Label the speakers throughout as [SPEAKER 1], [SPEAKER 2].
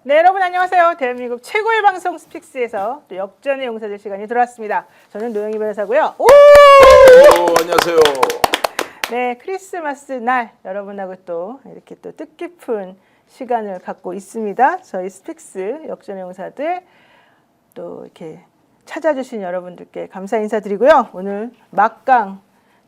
[SPEAKER 1] 네, 여러분 안녕하세요. 대한민국 최고의 방송 스픽스에서 또 역전의 용사들 시간이 들어왔습니다. 저는 노영희 변호사고요. 오!
[SPEAKER 2] 안녕하세요.
[SPEAKER 1] 네, 크리스마스 날 여러분하고 또 이렇게 또 뜻깊은 시간을 갖고 있습니다. 저희 스픽스 역전의 용사들 또 이렇게 찾아주신 여러분들께 감사 인사드리고요. 오늘 막강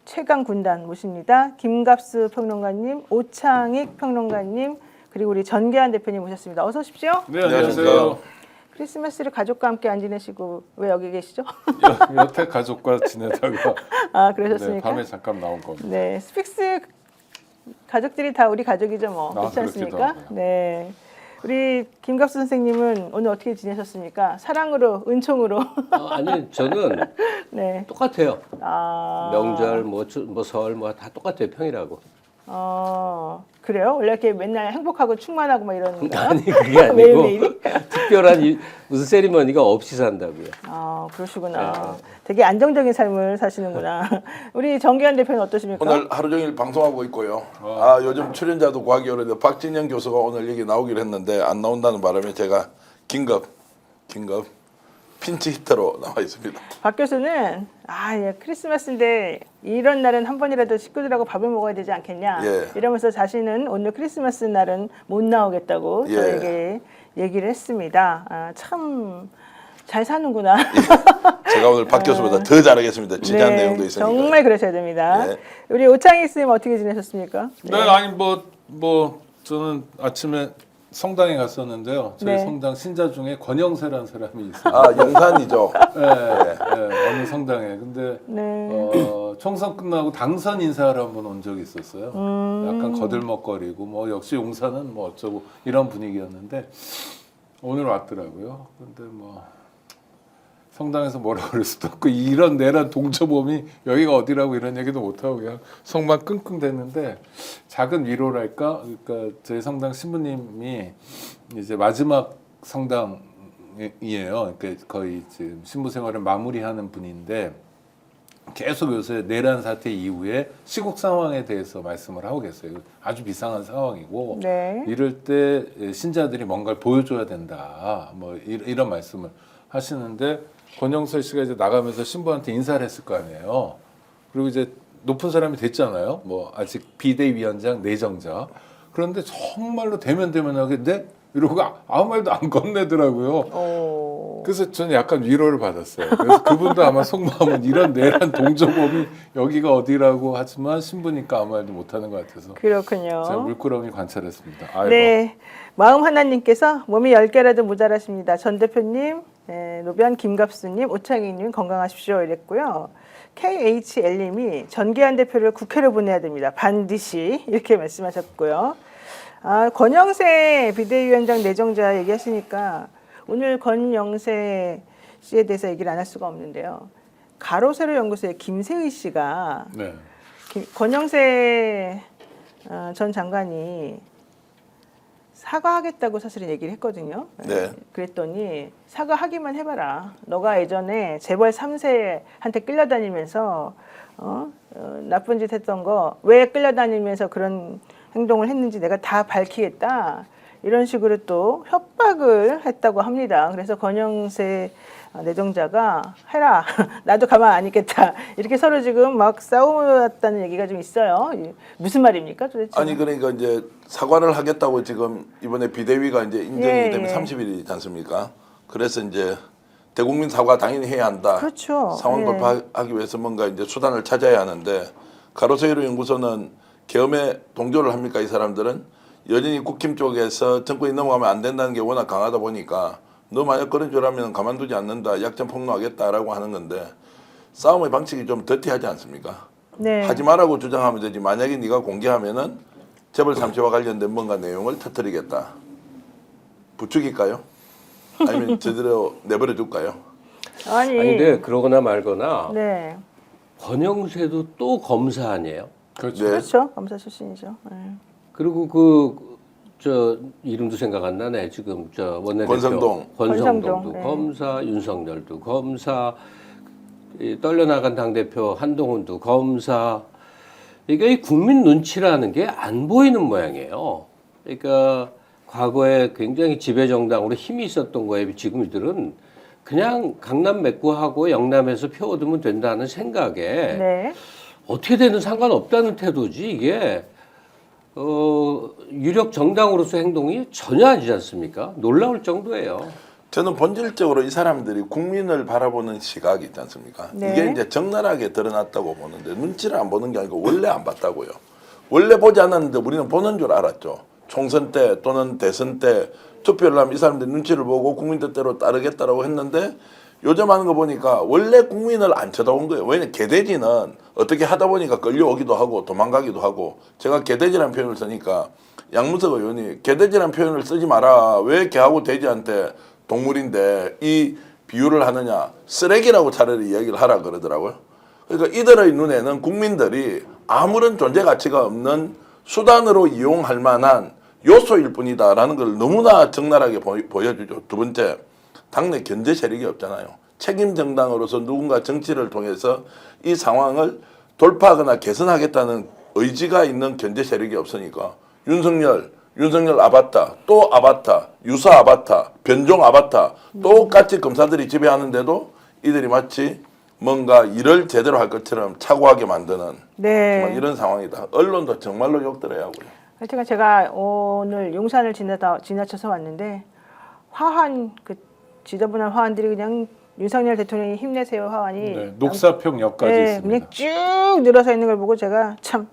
[SPEAKER 1] 최강 군단 모십니다. 김갑수 평론가님, 오창익 평론가님, 그리고 우리 전계한 대표님 모셨습니다. 어서 오십시오.
[SPEAKER 3] 네, 안녕하세요.
[SPEAKER 1] 크리스마스를 가족과 함께 안 지내시고 왜 여기 계시죠?
[SPEAKER 3] 여태 가족과 지내다가
[SPEAKER 1] 아, 그러셨습니까?
[SPEAKER 3] 네, 밤에 잠깐 나온 겁니다.
[SPEAKER 1] 네, 스픽스 가족들이 다 우리 가족이죠, 뭐. 그렇지 않습니까?
[SPEAKER 3] 하고요.
[SPEAKER 1] 네. 우리 김갑수 선생님은 오늘 어떻게 지내셨습니까? 사랑으로, 은총으로.
[SPEAKER 4] 아니 저는
[SPEAKER 1] 네.
[SPEAKER 4] 똑같아요.
[SPEAKER 1] 아.
[SPEAKER 4] 명절 설 다 똑같아요. 평일하고.
[SPEAKER 1] 그래요? 원래 이렇게 맨날 행복하고 충만하고 막 이러는 건가요?
[SPEAKER 4] 아니 그게 아니고
[SPEAKER 1] 매일매일이?
[SPEAKER 4] 특별한 무슨 세리머니가 없이 산다고요.
[SPEAKER 1] 아, 그러시구나. 되게 안정적인 삶을 사시는구나. 우리 정기환 대표는 어떠십니까?
[SPEAKER 2] 오늘 하루 종일 방송하고 있고요. 요즘 출연자도 구하기 어려운데 박진영 교수가 오늘 여기 나오기로 했는데 안 나온다는 바람에 제가 긴급 핀치 히터로 나와 있습니다.
[SPEAKER 1] 박 교수는 예, 크리스마스인데 이런 날은 한 번이라도 식구들하고 밥을 먹어야 되지 않겠냐 이러면서 자신은 오늘 크리스마스 날은 못 나오겠다고 저에게 얘기를 했습니다. 참 잘 사는구나.
[SPEAKER 2] 제가 오늘 박 교수보다 더 잘하겠습니다. 지지한 내용도 있으니까.
[SPEAKER 1] 정말 그러셔야 됩니다. 우리 오창익 쌤 어떻게 지내셨습니까?
[SPEAKER 3] 네, 아니 뭐 저는 아침에 성당에 갔었는데요. 저희
[SPEAKER 1] 네.
[SPEAKER 3] 성당 신자 중에 권영세라는 사람이 있어요.
[SPEAKER 2] 영산이죠.
[SPEAKER 3] 네, 어느 성당에. 근데
[SPEAKER 1] 네.
[SPEAKER 3] 총선 끝나고 당선 인사를 한번 온 적이 있었어요. 약간 거들먹거리고 뭐 역시 용사는 뭐 어쩌고 이런 분위기였는데 오늘 왔더라고요. 근데 뭐 성당에서 뭐라 그럴 수도 없고 이런 내란 동처범이 여기가 어디라고 이런 얘기도 못하고 그냥 속만 끙끙댔는데 작은 위로랄까. 그러니까 저희 성당 신부님이 이제 마지막 성당이에요. 그러니까 거의 지금 신부 생활을 마무리하는 분인데 계속 요새 내란 사태 이후에 시국 상황에 대해서 말씀을 하고 계세요. 아주 비상한 상황이고 이럴 때 신자들이 뭔가를 보여줘야 된다. 뭐 이런 말씀을 하시는데 권영세 씨가 이제 나가면서 신부한테 인사를 했을 거 아니에요. 그리고 이제 높은 사람이 됐잖아요. 뭐 아직 비대위원장 내정자. 그런데 정말로 대면대면하게 네? 이러고 아무 말도 안 건네더라고요. 그래서 저는 약간 위로를 받았어요. 그래서 그분도 아마 속마음은 이런 내란 동조범이 여기가 어디라고 하지만 신부니까 아무 말도 못하는 것 같아서.
[SPEAKER 1] 그렇군요.
[SPEAKER 3] 제가 물끄러미 관찰했습니다. 아이고.
[SPEAKER 1] 네, 마음 하나님께서 몸이 10개라도 모자라십니다. 전 대표님, 노변 김갑수님, 오창익님 건강하십시오 이랬고요. KHL님이 전계한 대표를 국회로 보내야 됩니다. 반드시 이렇게 말씀하셨고요. 권영세 비대위원장 내정자 얘기하시니까 오늘 권영세 씨에 대해서 얘기를 안 할 수가 없는데요. 가로세로 연구소의 김세의 씨가 권영세 전 장관이 사과하겠다고 사실은 얘기를 했거든요.
[SPEAKER 2] 네.
[SPEAKER 1] 그랬더니 사과하기만 해봐라. 너가 예전에 재벌 3세한테 끌려다니면서 나쁜 짓 했던 거 왜 끌려다니면서 그런 행동을 했는지 내가 다 밝히겠다. 이런 식으로 또 협박을 했다고 합니다. 그래서 권영세 내정자가 해라. 나도 가만 안 있겠다. 이렇게 서로 지금 막 싸웠다는 얘기가 좀 있어요. 무슨 말입니까 도대체?
[SPEAKER 2] 아니 그러니까 이제 사과를 하겠다고 지금 이번에 비대위가 이제 인정이 되면 30일이지 않습니까? 그래서 이제 대국민 사과 당연히 해야 한다.
[SPEAKER 1] 그렇죠.
[SPEAKER 2] 상황 돌파하기 위해서 뭔가 이제 수단을 찾아야 하는데 가로세로 연구소는 계엄에 동조를 합니까? 이 사람들은 여전히 국힘 쪽에서 정권이 넘어가면 안 된다는 게 워낙 강하다 보니까 너 만약 그런 줄 알면 가만두지 않는다. 약점 폭로하겠다라고 하는 건데 싸움의 방식이 좀 더티하지 않습니까?
[SPEAKER 1] 네.
[SPEAKER 2] 하지 말라고 주장하면 되지. 만약에 네가 공개하면은 재벌 3세와 관련된 뭔가 내용을 터뜨리겠다. 부추길까요? 아니면 제대로 내버려 둘까요?
[SPEAKER 1] 아니
[SPEAKER 4] 근데 그러거나 말거나
[SPEAKER 1] 네.
[SPEAKER 4] 권영세도 또 검사 아니에요?
[SPEAKER 3] 그렇죠.
[SPEAKER 2] 네.
[SPEAKER 1] 그렇죠. 검사 출신이죠. 네.
[SPEAKER 4] 그리고 저 이름도 생각 안 나네. 지금 저 원내대표
[SPEAKER 2] 권성동.
[SPEAKER 4] 권성동도
[SPEAKER 1] 네.
[SPEAKER 4] 검사, 윤석열도 검사, 떨려나간 당대표 한동훈도 검사. 이게 국민 눈치라는 게 안 보이는 모양이에요. 그러니까 과거에 굉장히 지배 정당으로 힘이 있었던 거에 지금 이들은 그냥 강남 맥구하고 영남에서 표 얻으면 된다는 생각에
[SPEAKER 1] 네.
[SPEAKER 4] 어떻게 되든 상관없다는 태도지 이게 유력 정당으로서 행동이 전혀 아니지 않습니까? 놀라울 정도예요.
[SPEAKER 2] 저는 본질적으로 이 사람들이 국민을 바라보는 시각이 있지 않습니까?
[SPEAKER 1] 네.
[SPEAKER 2] 이게 이제 적나라하게 드러났다고 보는데 눈치를 안 보는 게 아니고 원래 안 봤다고요. 원래 보지 않았는데 우리는 보는 줄 알았죠. 총선 때 또는 대선 때 투표를 하면 이 사람들 눈치를 보고 국민 뜻대로 따르겠다라고 했는데 요즘 하는 거 보니까 원래 국민을 안 쳐다본 거예요. 왜냐면 개돼지는 어떻게 하다 보니까 끌려오기도 하고 도망가기도 하고 제가 개돼지라는 표현을 쓰니까 양문석 의원이 개돼지라는 표현을 쓰지 마라. 왜 개하고 돼지한테 동물인데 이 비유를 하느냐. 쓰레기라고 차라리 이야기를 하라 그러더라고요. 그러니까 이들의 눈에는 국민들이 아무런 존재 가치가 없는 수단으로 이용할 만한 요소일 뿐이다라는 걸 너무나 적나라하게 보여주죠. 두 번째, 당내 견제 세력이 없잖아요. 책임 정당으로서 누군가 정치를 통해서 이 상황을 돌파하거나 개선하겠다는 의지가 있는 견제 세력이 없으니까 윤석열 아바타, 또 아바타, 유사 아바타, 변종 아바타 똑같이 검사들이 지배하는데도 이들이 마치 뭔가 일을 제대로 할 것처럼 착오하게 만드는
[SPEAKER 1] 네.
[SPEAKER 2] 정말 이런 상황이다. 언론도 정말로 욕들어야 하고요.
[SPEAKER 1] 하여튼 제가 오늘 용산을 지나쳐서 왔는데 화환 그 지저분한 화환들이 그냥 윤석열 대통령이 힘내세요 화환이
[SPEAKER 3] 네, 녹사평역까지
[SPEAKER 1] 네,
[SPEAKER 3] 있습니다.
[SPEAKER 1] 그냥 쭉 늘어서 있는 걸 보고 제가 참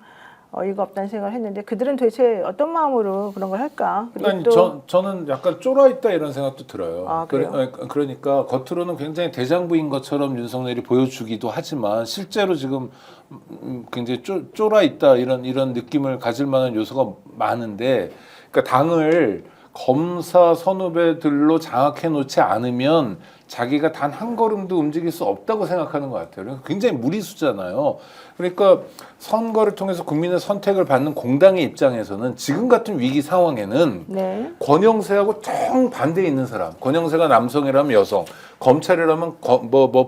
[SPEAKER 1] 어이가 없다는 생각을 했는데 그들은 도대체 어떤 마음으로 그런 걸 할까? 그리고
[SPEAKER 3] 아니,
[SPEAKER 1] 또
[SPEAKER 3] 저는 약간 쫄아 있다 이런 생각도 들어요.
[SPEAKER 1] 아, 그래요?
[SPEAKER 3] 그러니까 겉으로는 굉장히 대장부인 것처럼 윤석열이 보여주기도 하지만 실제로 지금 굉장히 쫄아 있다 이런 느낌을 가질 만한 요소가 많은데, 그러니까 당을 검사 선후배들로 장악해 놓지 않으면 자기가 단 한 걸음도 움직일 수 없다고 생각하는 것 같아요. 그러니까 굉장히 무리수잖아요. 그러니까 선거를 통해서 국민의 선택을 받는 공당의 입장에서는 지금 같은 위기 상황에는
[SPEAKER 1] 네.
[SPEAKER 3] 권영세하고 정반대에 있는 사람, 권영세가 남성이라면 여성, 검찰이라면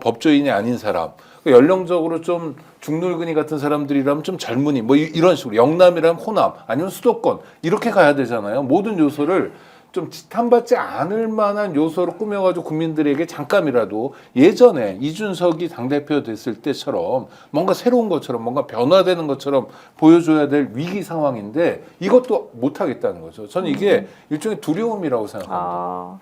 [SPEAKER 3] 법조인이 아닌 사람, 연령적으로 좀 중늙은이 같은 사람들이라면 좀 젊은이, 뭐 이런 식으로 영남이라면 호남, 아니면 수도권 이렇게 가야 되잖아요. 모든 요소를 좀 지탄받지 않을 만한 요소로 꾸며가지고 국민들에게 잠깐이라도 예전에 이준석이 당대표 됐을 때처럼 뭔가 새로운 것처럼 뭔가 변화되는 것처럼 보여줘야 될 위기 상황인데 이것도 못하겠다는 거죠. 저는 이게 일종의 두려움이라고 생각합니다.
[SPEAKER 1] 아,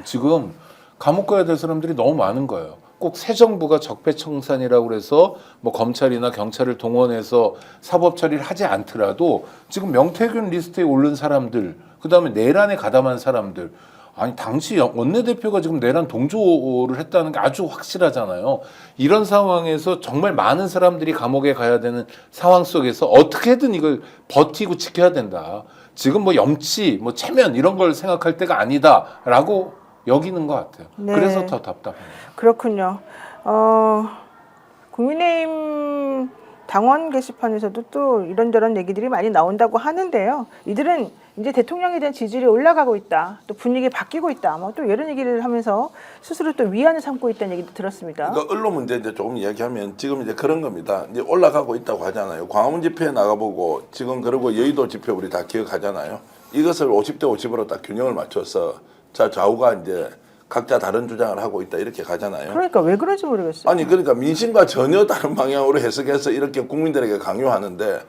[SPEAKER 3] 지금 감옥 가야 될 사람들이 너무 많은 거예요. 꼭 새 정부가 적폐청산이라고 그래서 뭐 검찰이나 경찰을 동원해서 사법 처리를 하지 않더라도 지금 명태균 리스트에 오른 사람들, 그다음에 내란에 가담한 사람들, 아니 당시 원내대표가 지금 내란 동조를 했다는 게 아주 확실하잖아요. 이런 상황에서 정말 많은 사람들이 감옥에 가야 되는 상황 속에서 어떻게든 이걸 버티고 지켜야 된다. 지금 뭐 염치, 뭐 체면 이런 걸 생각할 때가 아니다라고 여기는 것 같아요.
[SPEAKER 1] 네.
[SPEAKER 3] 그래서 더 답답합니다.
[SPEAKER 1] 그렇군요. 국민의힘 당원 게시판에서도 또 이런저런 얘기들이 많이 나온다고 하는데요. 이들은 이제 대통령에 대한 지지율이 올라가고 있다. 또 분위기 바뀌고 있다. 뭐 또 이런 얘기를 하면서 스스로 또 위안을 삼고 있다는 얘기도 들었습니다.
[SPEAKER 2] 그러니까 언론 문제 이제 조금 이야기하면 지금 이제 그런 겁니다. 이제 올라가고 있다고 하잖아요. 광화문 집회에 나가보고 지금 그리고 여의도 집회 우리 다 기억하잖아요. 이것을 50대 50으로 딱 균형을 맞춰서 좌우가 이제 각자 다른 주장을 하고 있다 이렇게 가잖아요.
[SPEAKER 1] 그러니까 왜 그런지 모르겠어요.
[SPEAKER 2] 아니 그러니까 민심과 전혀 다른 방향으로 해석해서 이렇게 국민들에게 강요하는데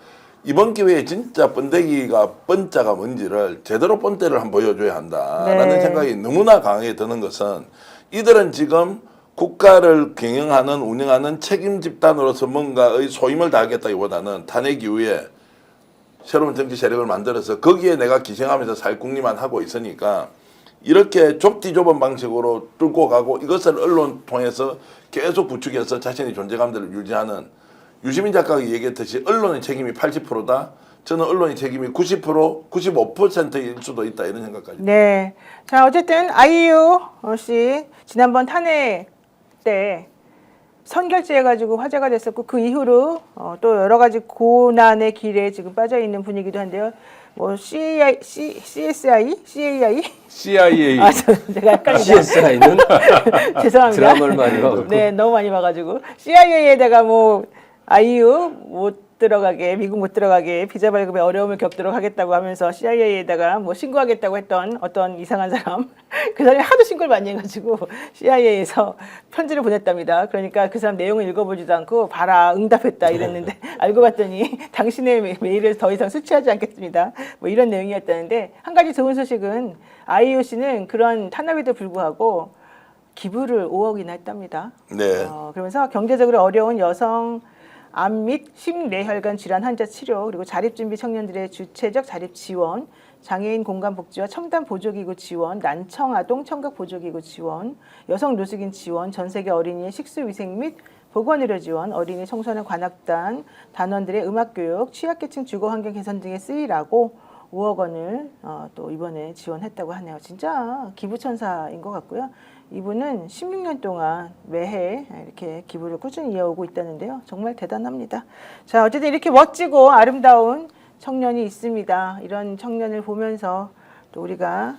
[SPEAKER 2] 이번 기회에 진짜 번데기가 번자가 뭔지를 제대로 번대를 한번 보여줘야 한다라는
[SPEAKER 1] 네.
[SPEAKER 2] 생각이 너무나 강하게 드는 것은 이들은 지금 국가를 경영하는 운영하는 책임 집단으로서 뭔가의 소임을 다하겠다기보다는 탄핵 이후에 새로운 정치 세력을 만들어서 거기에 내가 기생하면서 살 궁리만 하고 있으니까 이렇게 좁디 좁은 방식으로 뚫고 가고 이것을 언론 통해서 계속 부추겨서 자신의 존재감들을 유지하는 유시민 작가가 얘기했듯이 언론의 책임이 80%다. 저는 언론의 책임이 90%, 95%일 수도 있다 이런 생각까지.
[SPEAKER 1] 네. 자, 어쨌든 아이유 씨 지난번 탄핵 때 선결제해가지고 화제가 됐었고 그 이후로 또 여러 가지 고난의 길에 지금 빠져 있는 분위기도 한데요. 뭐 CAI,
[SPEAKER 3] CIA.
[SPEAKER 1] 아, 제가 헷갈린다.
[SPEAKER 4] CSI는
[SPEAKER 1] 죄송합니다.
[SPEAKER 4] 드라마를 많이 봐갖고.
[SPEAKER 1] 네, 너무 많이 봐가지고 CIA에다가 뭐 아이유 뭐 들어가게, 미국 못 들어가게 비자 발급에 어려움을 겪도록 하겠다고 하면서 CIA에다가 뭐 신고하겠다고 했던 어떤 이상한 사람, 그 사람이 하도 신고를 많이 해가지고 CIA에서 편지를 보냈답니다. 그러니까 그 사람 내용을 읽어보지도 않고 봐라 응답했다 이랬는데 알고 봤더니 당신의 메일을 더 이상 수취하지 않겠습니다. 뭐 이런 내용이었다는데, 한 가지 좋은 소식은 IOC는 그런 탄압에도 불구하고 기부를 5억이나 했답니다.
[SPEAKER 2] 네.
[SPEAKER 1] 그러면서 경제적으로 어려운 여성 암 및 심뇌혈관 질환 환자 치료, 그리고 자립준비 청년들의 주체적 자립 지원, 장애인 공간 복지와 첨단 보조기구 지원, 난청 아동 청각 보조기구 지원, 여성 노숙인 지원, 전 세계 어린이의 식수위생 및 보건의료 지원, 어린이 청소년 관악단 단원들의 음악교육, 취약계층 주거환경 개선 등에 쓰이라고 5억 원을 또 이번에 지원했다고 하네요. 진짜 기부천사인 것 같고요. 이분은 16년 동안 매해 이렇게 기부를 꾸준히 이어오고 있다는데요. 정말 대단합니다. 자, 어쨌든 이렇게 멋지고 아름다운 청년이 있습니다. 이런 청년을 보면서 또 우리가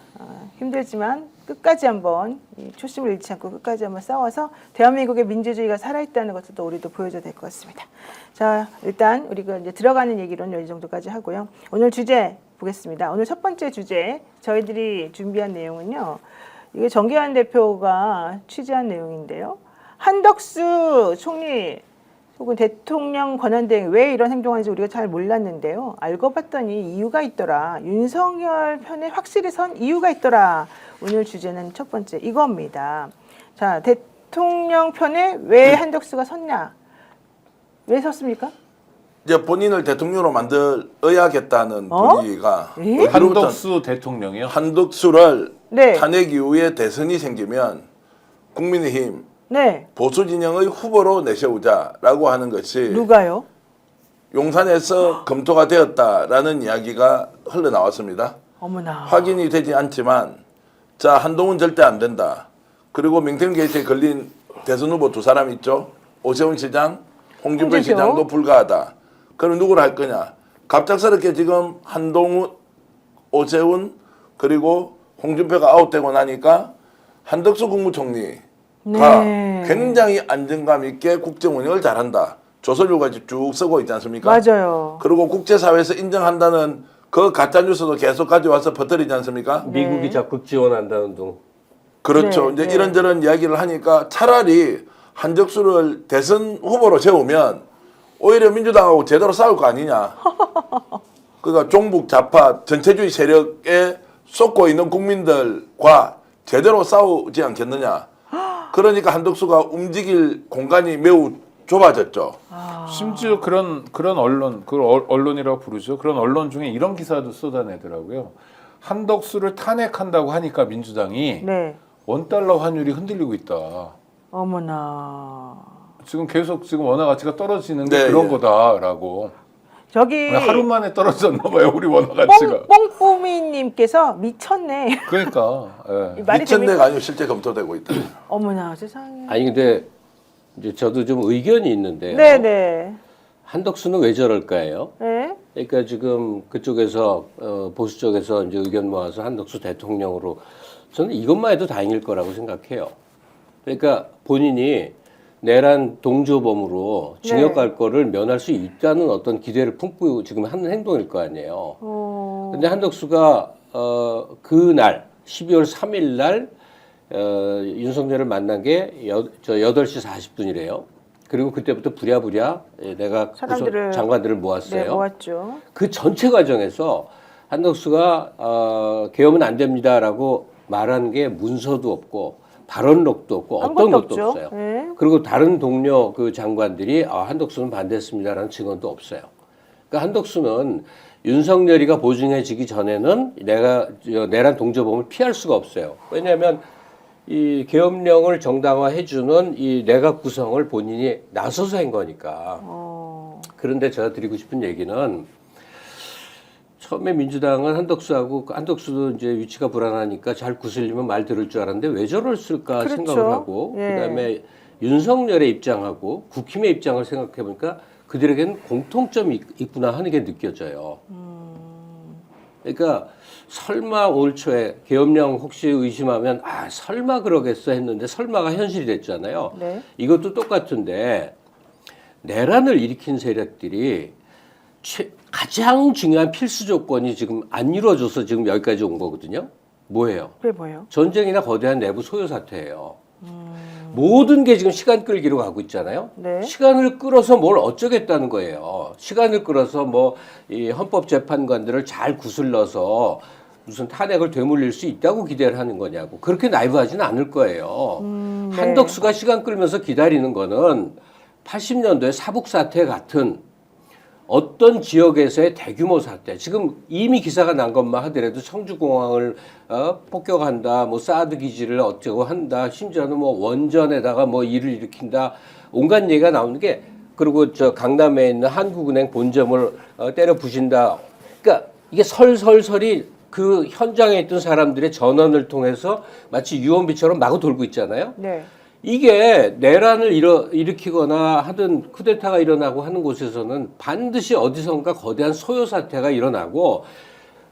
[SPEAKER 1] 힘들지만 끝까지 한번 이 초심을 잃지 않고 끝까지 한번 싸워서 대한민국의 민주주의가 살아있다는 것을 또 우리도 보여줘야 될 것 같습니다. 자, 일단 우리가 이제 들어가는 얘기로는 이 정도까지 하고요. 오늘 주제 보겠습니다. 오늘 첫 번째 주제 저희들이 준비한 내용은요. 이게 정기환 대표가 취재한 내용인데요. 한덕수 총리 혹은 대통령 권한대행 왜 이런 행동하는지 우리가 잘 몰랐는데요. 알고 봤더니 이유가 있더라. 윤석열 편에 확실히 선 이유가 있더라. 오늘 주제는 첫 번째 이겁니다. 자, 대통령 편에 왜 한덕수가 섰냐? 왜 섰습니까?
[SPEAKER 2] 이제 본인을 대통령으로 만들어야겠다는 분위기가
[SPEAKER 1] 예?
[SPEAKER 3] 한덕수 대통령이요?
[SPEAKER 2] 한덕수를
[SPEAKER 1] 네.
[SPEAKER 2] 탄핵 이후에 대선이 생기면 국민의힘
[SPEAKER 1] 네.
[SPEAKER 2] 보수 진영의 후보로 내세우자라고 하는 것이
[SPEAKER 1] 누가요?
[SPEAKER 2] 용산에서 검토가 되었다라는 이야기가 흘러나왔습니다.
[SPEAKER 1] 어머나.
[SPEAKER 2] 확인이 되지 않지만 자, 한동훈 절대 안 된다. 그리고 명태균 게이트에 걸린 대선 후보 두 사람 있죠. 오세훈 시장, 홍준표
[SPEAKER 1] 홍준표.
[SPEAKER 2] 시장도 불가하다. 그럼 누구를 할 거냐? 갑작스럽게 지금 한동훈, 오세훈 그리고 홍준표가 아웃되고 나니까 한덕수 국무총리가
[SPEAKER 1] 네.
[SPEAKER 2] 굉장히 안정감 있게 국정 운영을 잘한다. 조선일보가 쭉 쓰고 있지 않습니까?
[SPEAKER 1] 맞아요.
[SPEAKER 2] 그리고 국제사회에서 인정한다는 그 가짜뉴스도 계속 가져와서 퍼뜨리지 않습니까?
[SPEAKER 4] 미국이 적극 지원한다는 등.
[SPEAKER 2] 그렇죠.
[SPEAKER 1] 네,
[SPEAKER 2] 이제
[SPEAKER 1] 네.
[SPEAKER 2] 이런저런 이야기를 하니까 차라리 한덕수를 대선 후보로 세우면 오히려 민주당하고 제대로 싸울 거 아니냐. 그러니까 종북 좌파 전체주의 세력에 쏟고 있는 국민들과 제대로 싸우지 않겠느냐. 그러니까 한덕수가 움직일 공간이 매우 좁아졌죠.
[SPEAKER 3] 심지어 그런 언론, 그걸 언론이라고 부르죠. 그런 언론 중에 이런 기사도 쏟아내더라고요. 한덕수를 탄핵한다고 하니까 민주당이
[SPEAKER 1] 네.
[SPEAKER 3] 원달러 환율이 흔들리고 있다.
[SPEAKER 1] 어머나.
[SPEAKER 3] 지금 계속 지금 원화 가치가 떨어지는 게
[SPEAKER 2] 네,
[SPEAKER 3] 그런
[SPEAKER 2] 예.
[SPEAKER 3] 거다라고.
[SPEAKER 1] 저기
[SPEAKER 3] 하루 만에 떨어졌나 봐요, 우리 원화 가치가.
[SPEAKER 1] 뽕뽕이님께서 미쳤네.
[SPEAKER 3] 그러니까. 예.
[SPEAKER 1] 말이
[SPEAKER 2] 미천
[SPEAKER 1] 됩니까?
[SPEAKER 2] 대가 아니고 실제 검토되고 있다.
[SPEAKER 1] 어머나 세상에.
[SPEAKER 4] 아니 근데 이제 저도 좀 의견이 있는데요.
[SPEAKER 1] 네네.
[SPEAKER 4] 한덕수는 왜 저럴까요?
[SPEAKER 1] 네.
[SPEAKER 4] 그러니까 지금 그쪽에서 보수 쪽에서 이제 의견 모아서 한덕수 대통령으로 저는 이것만 해도 다행일 거라고 생각해요. 그러니까 본인이 내란 동조범으로 징역
[SPEAKER 1] 네.
[SPEAKER 4] 갈 거를 면할 수 있다는 어떤 기대를 품고 지금 하는 행동일 거 아니에요. 근데 한덕수가 그날 12월 3일 날 윤석열을 만난 게 8시 40분이래요. 그리고 그때부터 부랴부랴 내가
[SPEAKER 1] 사람들을
[SPEAKER 4] 장관들을 모았어요.
[SPEAKER 1] 네, 모았죠.
[SPEAKER 4] 그 전체 과정에서 한덕수가 계엄은 안 됩니다라고 말한 게 문서도 없고 발언록도 없고 어떤
[SPEAKER 1] 아무것도
[SPEAKER 4] 것도
[SPEAKER 1] 없죠.
[SPEAKER 4] 없어요.
[SPEAKER 1] 네.
[SPEAKER 4] 그리고 다른 동료 그 장관들이 한덕수는 반대했습니다라는 증언도 없어요. 그러니까 한덕수는 윤석열이가 보증해지기 전에는 내란 동조범을 피할 수가 없어요. 왜냐하면 이 계엄령을 정당화해주는 이 내각 구성을 본인이 나서서 한 거니까. 그런데 제가 드리고 싶은 얘기는 처음에 민주당은 한덕수도 이제 위치가 불안하니까 잘 구슬리면 말 들을 줄 알았는데 왜 저럴까
[SPEAKER 1] 그렇죠.
[SPEAKER 4] 생각을 하고
[SPEAKER 1] 예.
[SPEAKER 4] 그다음에 윤석열의 입장하고 국힘의 입장을 생각해 보니까 그들에게는 공통점이 있구나 하는 게 느껴져요. 그러니까 설마 올 초에 계엄령 혹시 의심하면 설마 그러겠어 했는데 설마가 현실이 됐잖아요.
[SPEAKER 1] 네.
[SPEAKER 4] 이것도 똑같은데 내란을 일으킨 세력들이 가장 중요한 필수 조건이 지금 안 이루어져서 지금 여기까지 온 거거든요. 뭐예요?
[SPEAKER 1] 그게 뭐예요?
[SPEAKER 4] 전쟁이나 거대한 내부 소요 사태예요. 모든 게 지금 시간 끌기로 가고 있잖아요.
[SPEAKER 1] 네.
[SPEAKER 4] 시간을 끌어서 뭘 어쩌겠다는 거예요. 시간을 끌어서 뭐 이 헌법재판관들을 잘 구슬러서 무슨 탄핵을 되물릴 수 있다고 기대를 하는 거냐고. 그렇게 나이브하지는 않을 거예요.
[SPEAKER 1] 네.
[SPEAKER 4] 한덕수가 시간 끌면서 기다리는 거는 80년도에 사북 사태 같은 어떤 지역에서의 대규모 사태, 지금 이미 기사가 난 것만 하더라도 청주공항을 폭격한다, 뭐 사드 기지를 어쩌고 한다, 심지어는 뭐 원전에다가 뭐 일을 일으킨다, 온갖 얘기가 나오는 게, 그리고 저 강남에 있는 한국은행 본점을 때려 부신다. 그러니까 이게 설설설이 그 현장에 있던 사람들의 전원을 통해서 마치 유언비처럼 마구 돌고 있잖아요.
[SPEAKER 1] 네.
[SPEAKER 4] 이게 내란을 일으키거나 하든 쿠데타가 일어나고 하는 곳에서는 반드시 어디선가 거대한 소요 사태가 일어나고,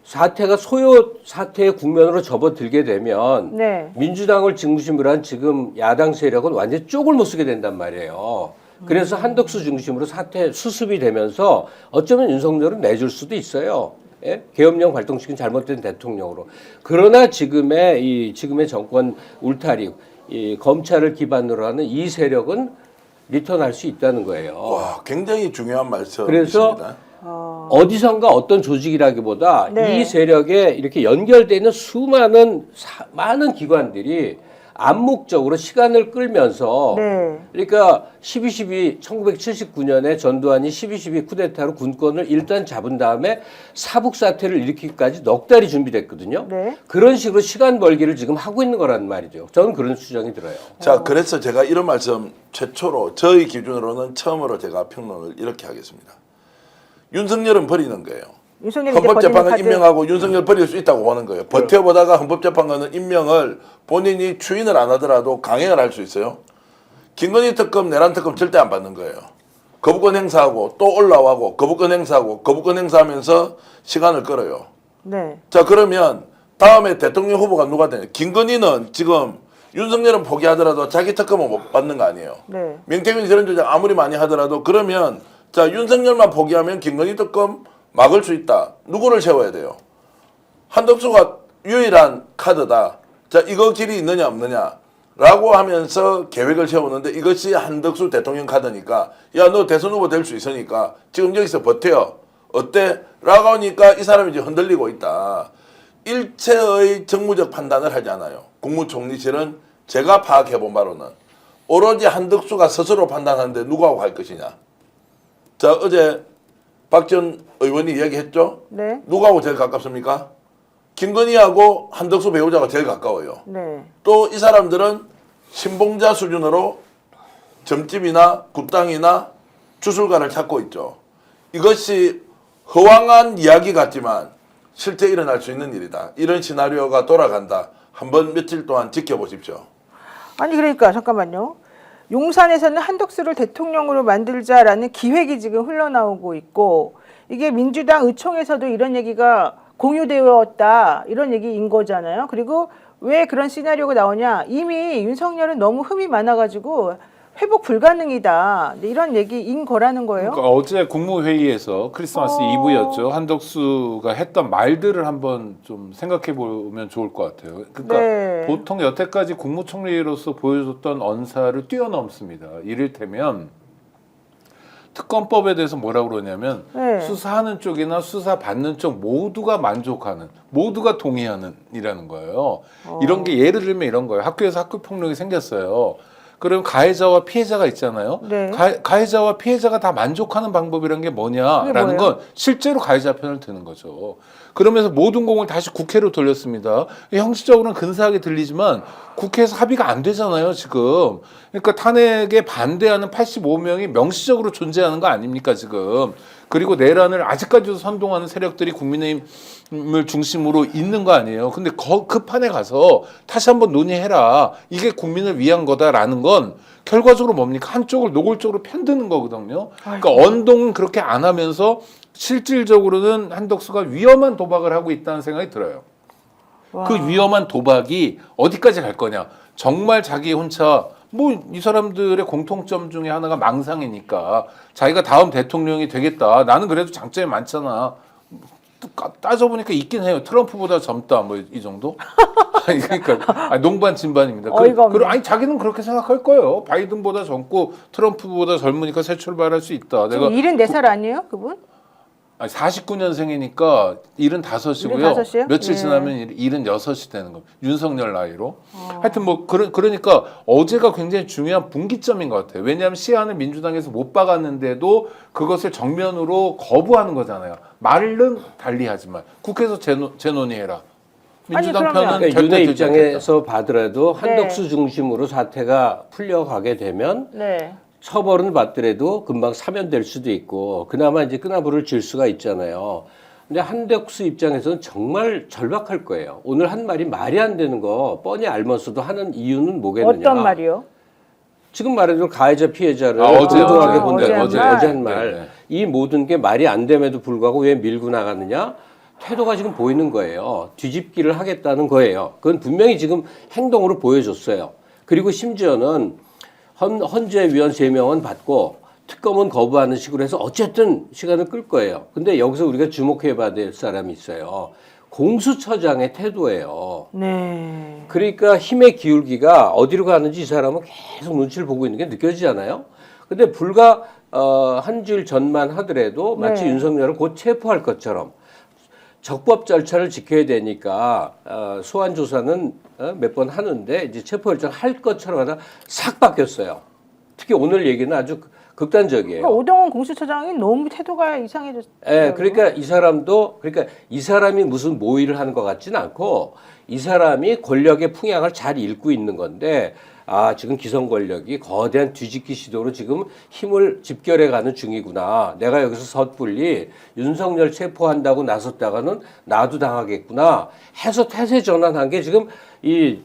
[SPEAKER 4] 사태가 소요 사태의 국면으로 접어들게 되면
[SPEAKER 1] 네.
[SPEAKER 4] 민주당을 중심으로 한 지금 야당 세력은 완전히 쪽을 못 쓰게 된단 말이에요. 그래서 한덕수 중심으로 사태 수습이 되면서 어쩌면 윤석열은 내줄 수도 있어요. 예? 계엄령 발동시킨 잘못된 대통령으로. 그러나 지금의 정권 울타리, 이 검찰을 기반으로 하는 이 세력은 리턴할 수 있다는 거예요.
[SPEAKER 2] 와, 굉장히 중요한 말씀이십니다.
[SPEAKER 4] 그래서 어디선가 어떤 조직이라기보다
[SPEAKER 1] 네.
[SPEAKER 4] 이 세력에 이렇게 연결되어 있는 수많은 많은 기관들이 암묵적으로 시간을 끌면서
[SPEAKER 1] 네.
[SPEAKER 4] 그러니까 1979년에 전두환이 12.12 쿠데타로 군권을 일단 잡은 다음에 사북 사태를 일으키기까지 넉 달이 준비됐거든요.
[SPEAKER 1] 네.
[SPEAKER 4] 그런 식으로 시간 벌기를 지금 하고 있는 거란 말이죠. 저는 그런 추정이 들어요.
[SPEAKER 2] 자, 그래서 제가 이런 말씀 최초로 저희 기준으로는 처음으로 제가 평론을 이렇게 하겠습니다. 윤석열은 버리는 거예요.
[SPEAKER 1] 윤석열이 이제
[SPEAKER 2] 헌법재판관
[SPEAKER 1] 버리는 카드.
[SPEAKER 2] 임명하고 윤석열 버릴 수 있다고 보는 거예요. 버텨보다가 헌법재판관은 임명을 본인이 추인을 안 하더라도 강행을 할 수 있어요. 김건희 특검, 내란 특검 절대 안 받는 거예요. 거부권 행사하고 또 올라와고 거부권 행사하고 거부권 행사하면서 시간을 끌어요.
[SPEAKER 1] 네.
[SPEAKER 2] 자, 그러면 다음에 대통령 후보가 누가 되냐? 김건희는 지금 윤석열은 포기하더라도 자기 특검은 못 받는 거 아니에요.
[SPEAKER 1] 네.
[SPEAKER 2] 명태균 저런 주장 아무리 많이 하더라도 그러면 자, 윤석열만 포기하면 김건희 특검 막을 수 있다. 누구를 세워야 돼요? 한덕수가 유일한 카드다. 자, 이거 길이 있느냐 없느냐 라고 하면서 계획을 세우는데 이것이 한덕수 대통령 카드니까 야, 너 대선 후보 될 수 있으니까 지금 여기서 버텨. 어때? 라고 하니까 이 사람이 지금 흔들리고 있다. 일체의 정무적 판단을 하지 않아요. 국무총리실은 제가 파악해본 바로는 오로지 한덕수가 스스로 판단하는데 누구하고 갈 것이냐. 자, 어제 박 전 의원이 이야기했죠?
[SPEAKER 1] 네.
[SPEAKER 2] 누구하고 제일 가깝습니까? 김건희하고 한덕수 배우자가 제일 가까워요.
[SPEAKER 1] 네.
[SPEAKER 2] 또 이 사람들은 신봉자 수준으로 점집이나 굿당이나 주술가를 찾고 있죠. 이것이 허황한 이야기 같지만 실제 일어날 수 있는 일이다. 이런 시나리오가 돌아간다. 한번 며칠 동안 지켜보십시오.
[SPEAKER 1] 아니 그러니까 잠깐만요. 용산에서는 한덕수를 대통령으로 만들자라는 기획이 지금 흘러나오고 있고 이게 민주당 의총에서도 이런 얘기가 공유되었다 이런 얘기인 거잖아요. 그리고 왜 그런 시나리오가 나오냐. 이미 윤석열은 너무 흠이 많아가지고 회복 불가능이다. 이런 얘기인 거라는 거예요.
[SPEAKER 3] 그러니까 어제 국무회의에서 크리스마스 이브였죠. 한덕수가 했던 말들을 한번 좀 생각해 보면 좋을 것 같아요. 그러니까
[SPEAKER 1] 네.
[SPEAKER 3] 보통 여태까지 국무총리로서 보여줬던 언사를 뛰어넘습니다. 이를테면 특검법에 대해서 뭐라고 그러냐면
[SPEAKER 1] 네.
[SPEAKER 3] 수사하는 쪽이나 수사 받는 쪽 모두가 만족하는, 모두가 동의하는 이라는 거예요. 이런 게 예를 들면 이런 거예요. 학교에서 학교 폭력이 생겼어요. 그럼 가해자와 피해자가 있잖아요.
[SPEAKER 1] 네.
[SPEAKER 3] 가해자와 피해자가 다 만족하는 방법이란 게 뭐냐라는 건 실제로 가해자 편을 드는 거죠. 그러면서 모든 공을 다시 국회로 돌렸습니다. 형식적으로는 근사하게 들리지만 국회에서 합의가 안 되잖아요, 지금. 그러니까 탄핵에 반대하는 85명이 명시적으로 존재하는 거 아닙니까, 지금. 그리고 내란을 아직까지도 선동하는 세력들이 국민의힘을 중심으로 있는 거 아니에요. 근데 그 판에 가서 다시 한번 논의해라. 이게 국민을 위한 거다라는 건 결과적으로 뭡니까? 한쪽을 노골적으로 편드는 거거든요. 그러니까 언동은 그렇게 안 하면서 실질적으로는 한덕수가 위험한 도박을 하고 있다는 생각이 들어요.
[SPEAKER 1] 와.
[SPEAKER 3] 그 위험한 도박이 어디까지 갈 거냐? 정말 자기 혼자 뭐 이 사람들의 공통점 중에 하나가 망상이니까 자기가 다음 대통령이 되겠다. 나는 그래도 장점이 많잖아. 따져보니까 있긴 해요. 트럼프보다 젊다. 뭐 이 정도? 아니, 그러니까 농반 진반입니다.
[SPEAKER 1] 어이가 없네.
[SPEAKER 3] 아니 자기는 그렇게 생각할 거예요. 바이든보다 젊고 트럼프보다 젊으니까 새 출발할 수 있다. 내가
[SPEAKER 1] 지금 74살 아니에요, 그분?
[SPEAKER 3] 아니, 49년생이니까 75이고요.
[SPEAKER 1] 75이요?
[SPEAKER 3] 며칠
[SPEAKER 1] 예.
[SPEAKER 3] 지나면 76이 되는 겁니다. 윤석열 나이로. 하여튼 뭐 그러니까 어제가 굉장히 중요한 분기점인 것 같아요. 왜냐하면 시안을 민주당에서 못 박았는데도 그것을 정면으로 거부하는 거잖아요. 말은 달리하지만 국회에서 재논의해라. 민주당
[SPEAKER 1] 아니, 그러면-
[SPEAKER 3] 편은
[SPEAKER 4] 그러니까
[SPEAKER 3] 절대
[SPEAKER 4] 윤회
[SPEAKER 3] 들지 않겠다.
[SPEAKER 4] 입장에서 봐더라도 한덕수 중심으로 사태가 풀려가게 되면
[SPEAKER 1] 네.
[SPEAKER 4] 처벌은 받더라도 금방 사면될 수도 있고 그나마 이제 끄나불을 질 수가 있잖아요. 근데 한덕수 입장에서는 정말 절박할 거예요. 오늘 한 말이 말이 안 되는 거 뻔히 알면서도 하는 이유는 뭐겠느냐.
[SPEAKER 1] 어떤 말이요?
[SPEAKER 4] 지금 말해준 가해자 피해자를
[SPEAKER 3] 어제
[SPEAKER 4] 공정하게
[SPEAKER 1] 어제
[SPEAKER 4] 본다는
[SPEAKER 1] 한
[SPEAKER 4] 거죠.
[SPEAKER 1] 말.
[SPEAKER 4] 어제 한 말.
[SPEAKER 3] 네.
[SPEAKER 4] 이 모든 게 말이 안 됨에도 불구하고 왜 밀고 나갔느냐? 태도가 지금 보이는 거예요. 뒤집기를 하겠다는 거예요. 그건 분명히 지금 행동으로 보여줬어요. 그리고 심지어는 헌재위원 3명은 받고 특검은 거부하는 식으로 해서 어쨌든 시간을 끌 거예요. 근데 여기서 우리가 주목해 봐야 될 사람이 있어요. 공수처장의 태도예요.
[SPEAKER 1] 네.
[SPEAKER 4] 그러니까 힘의 기울기가 어디로 가는지 이 사람은 계속 눈치를 보고 있는 게 느껴지잖아요. 근데 불과 한 주일 전만 하더라도 마치
[SPEAKER 1] 네.
[SPEAKER 4] 윤석열을 곧 체포할 것처럼 적법 절차를 지켜야 되니까 소환 조사는 몇 번 하는데 이제 체포 결정 할 것처럼 하다 싹 바뀌었어요. 특히 오늘 얘기는 아주 극단적이에요.
[SPEAKER 1] 그러니까 오동원 공수처장이 너무 태도가 이상해졌어요.
[SPEAKER 4] 예, 그러니까 이 사람도 그러니까 이 사람이 무슨 모의를 하는 것 같지는 않고 이 사람이 권력의 풍향을 잘 읽고 있는 건데 아 지금 기성 권력이 거대한 뒤집기 시도로 지금 힘을 집결해가는 중이구나. 내가 여기서 섣불리 윤석열 체포한다고 나섰다가는 나도 당하겠구나 해서 태세 전환한 게 지금 이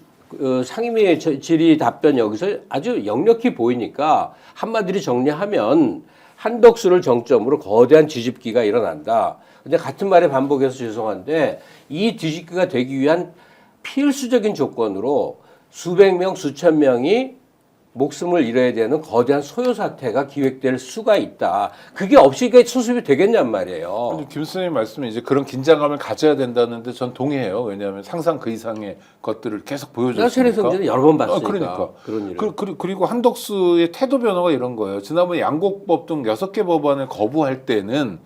[SPEAKER 4] 상임위 질의 답변 여기서 아주 역력히 보이니까 한마디로 정리하면 한덕수를 정점으로 거대한 뒤집기가 일어난다. 근데 같은 말에 반복해서 죄송한데 이 뒤집기가 되기 위한 필수적인 조건으로 수백 명, 수천 명이 목숨을 잃어야 되는 거대한 소요 사태가 기획될 수가 있다. 그게 없이 이게 수습이 되겠냔 말이에요.
[SPEAKER 3] 근데 김 선생님 말씀에 이제 그런 긴장감을 가져야 된다는데 전 동의해요. 왜냐하면 상상 그 이상의 것들을 계속 보여줬으니까.
[SPEAKER 4] 나세례 성전을 여러 번 봤으니까.
[SPEAKER 3] 그러니까.
[SPEAKER 4] 그런 일을.
[SPEAKER 3] 그리고 한덕수의 태도 변화가 이런 거예요. 지난번에 양곡법 등 6개 법안을 거부할 때는